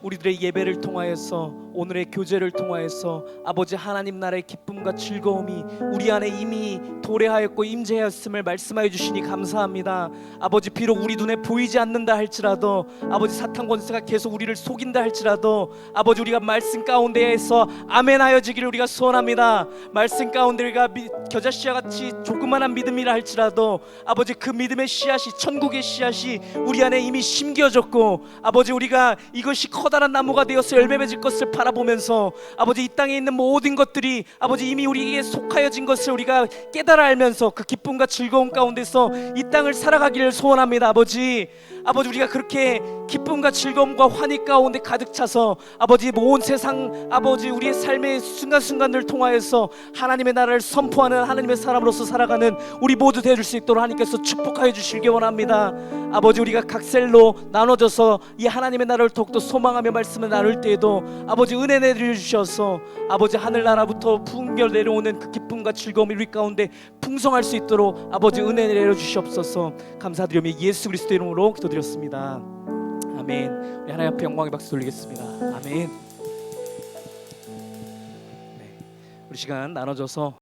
우리들의 예배를 통하여서 오늘의 교제를 통하여서 아버지 하나님 나라의 기쁨과 즐거움이 우리 안에 이미 도래하였고 임재하였음을 말씀하여 주시니 감사합니다. 아버지 비록 우리 눈에 보이지 않는다 할지라도 아버지 사탄 권세가 계속 우리를 속인다 할지라도 아버지 우리가 말씀 가운데에서 아멘하여지기를 우리가 소원합니다. 말씀 가운데 우리가 겨자씨와 같이 조그만한 믿음이라 할지라도 아버지 그 믿음의 씨앗이 천국의 씨앗이 우리 안에 이미 심겨졌고 아버지 우리가 이것이 커다란 나무가 되어서 열매 맺을 것을 바라보면서 아버지 이 땅에 있는 모든 것들이 아버지 이미 우리에게 속하여진 것을 우리가 깨달아 알면서 그 기쁨과 즐거움 가운데서 이 땅을 살아가기를 소원합니다. 아버지 우리가 그렇게 기쁨과 즐거움과 환희 가운데 가득 차서 아버지 온 세상 아버지 우리의 삶의 순간순간들을 통하여서 하나님의 나라를 선포하는 하나님의 사람으로서 살아가는 우리 모두 되어줄 수 있도록 하나님께서 축복하여 주시기 원합니다. 아버지 우리가 각 셀로 나눠져서 이 하나님의 나라를 더욱더 소망하며 말씀을 나눌 때에도 아버지 은혜 내려주셔서 아버지 하늘나라부터 풍겨 내려오는 그 기쁨과 즐거움이 우리 가운데 풍성할 수 있도록 아버지 은혜 내려주시옵소서. 감사드리며 예수 그리스도 이름으로 기도드렸습니다. 아멘. 우리 하나님 앞에 영광의 박수 돌리겠습니다. 아멘. 네, 우리 시간 나눠져서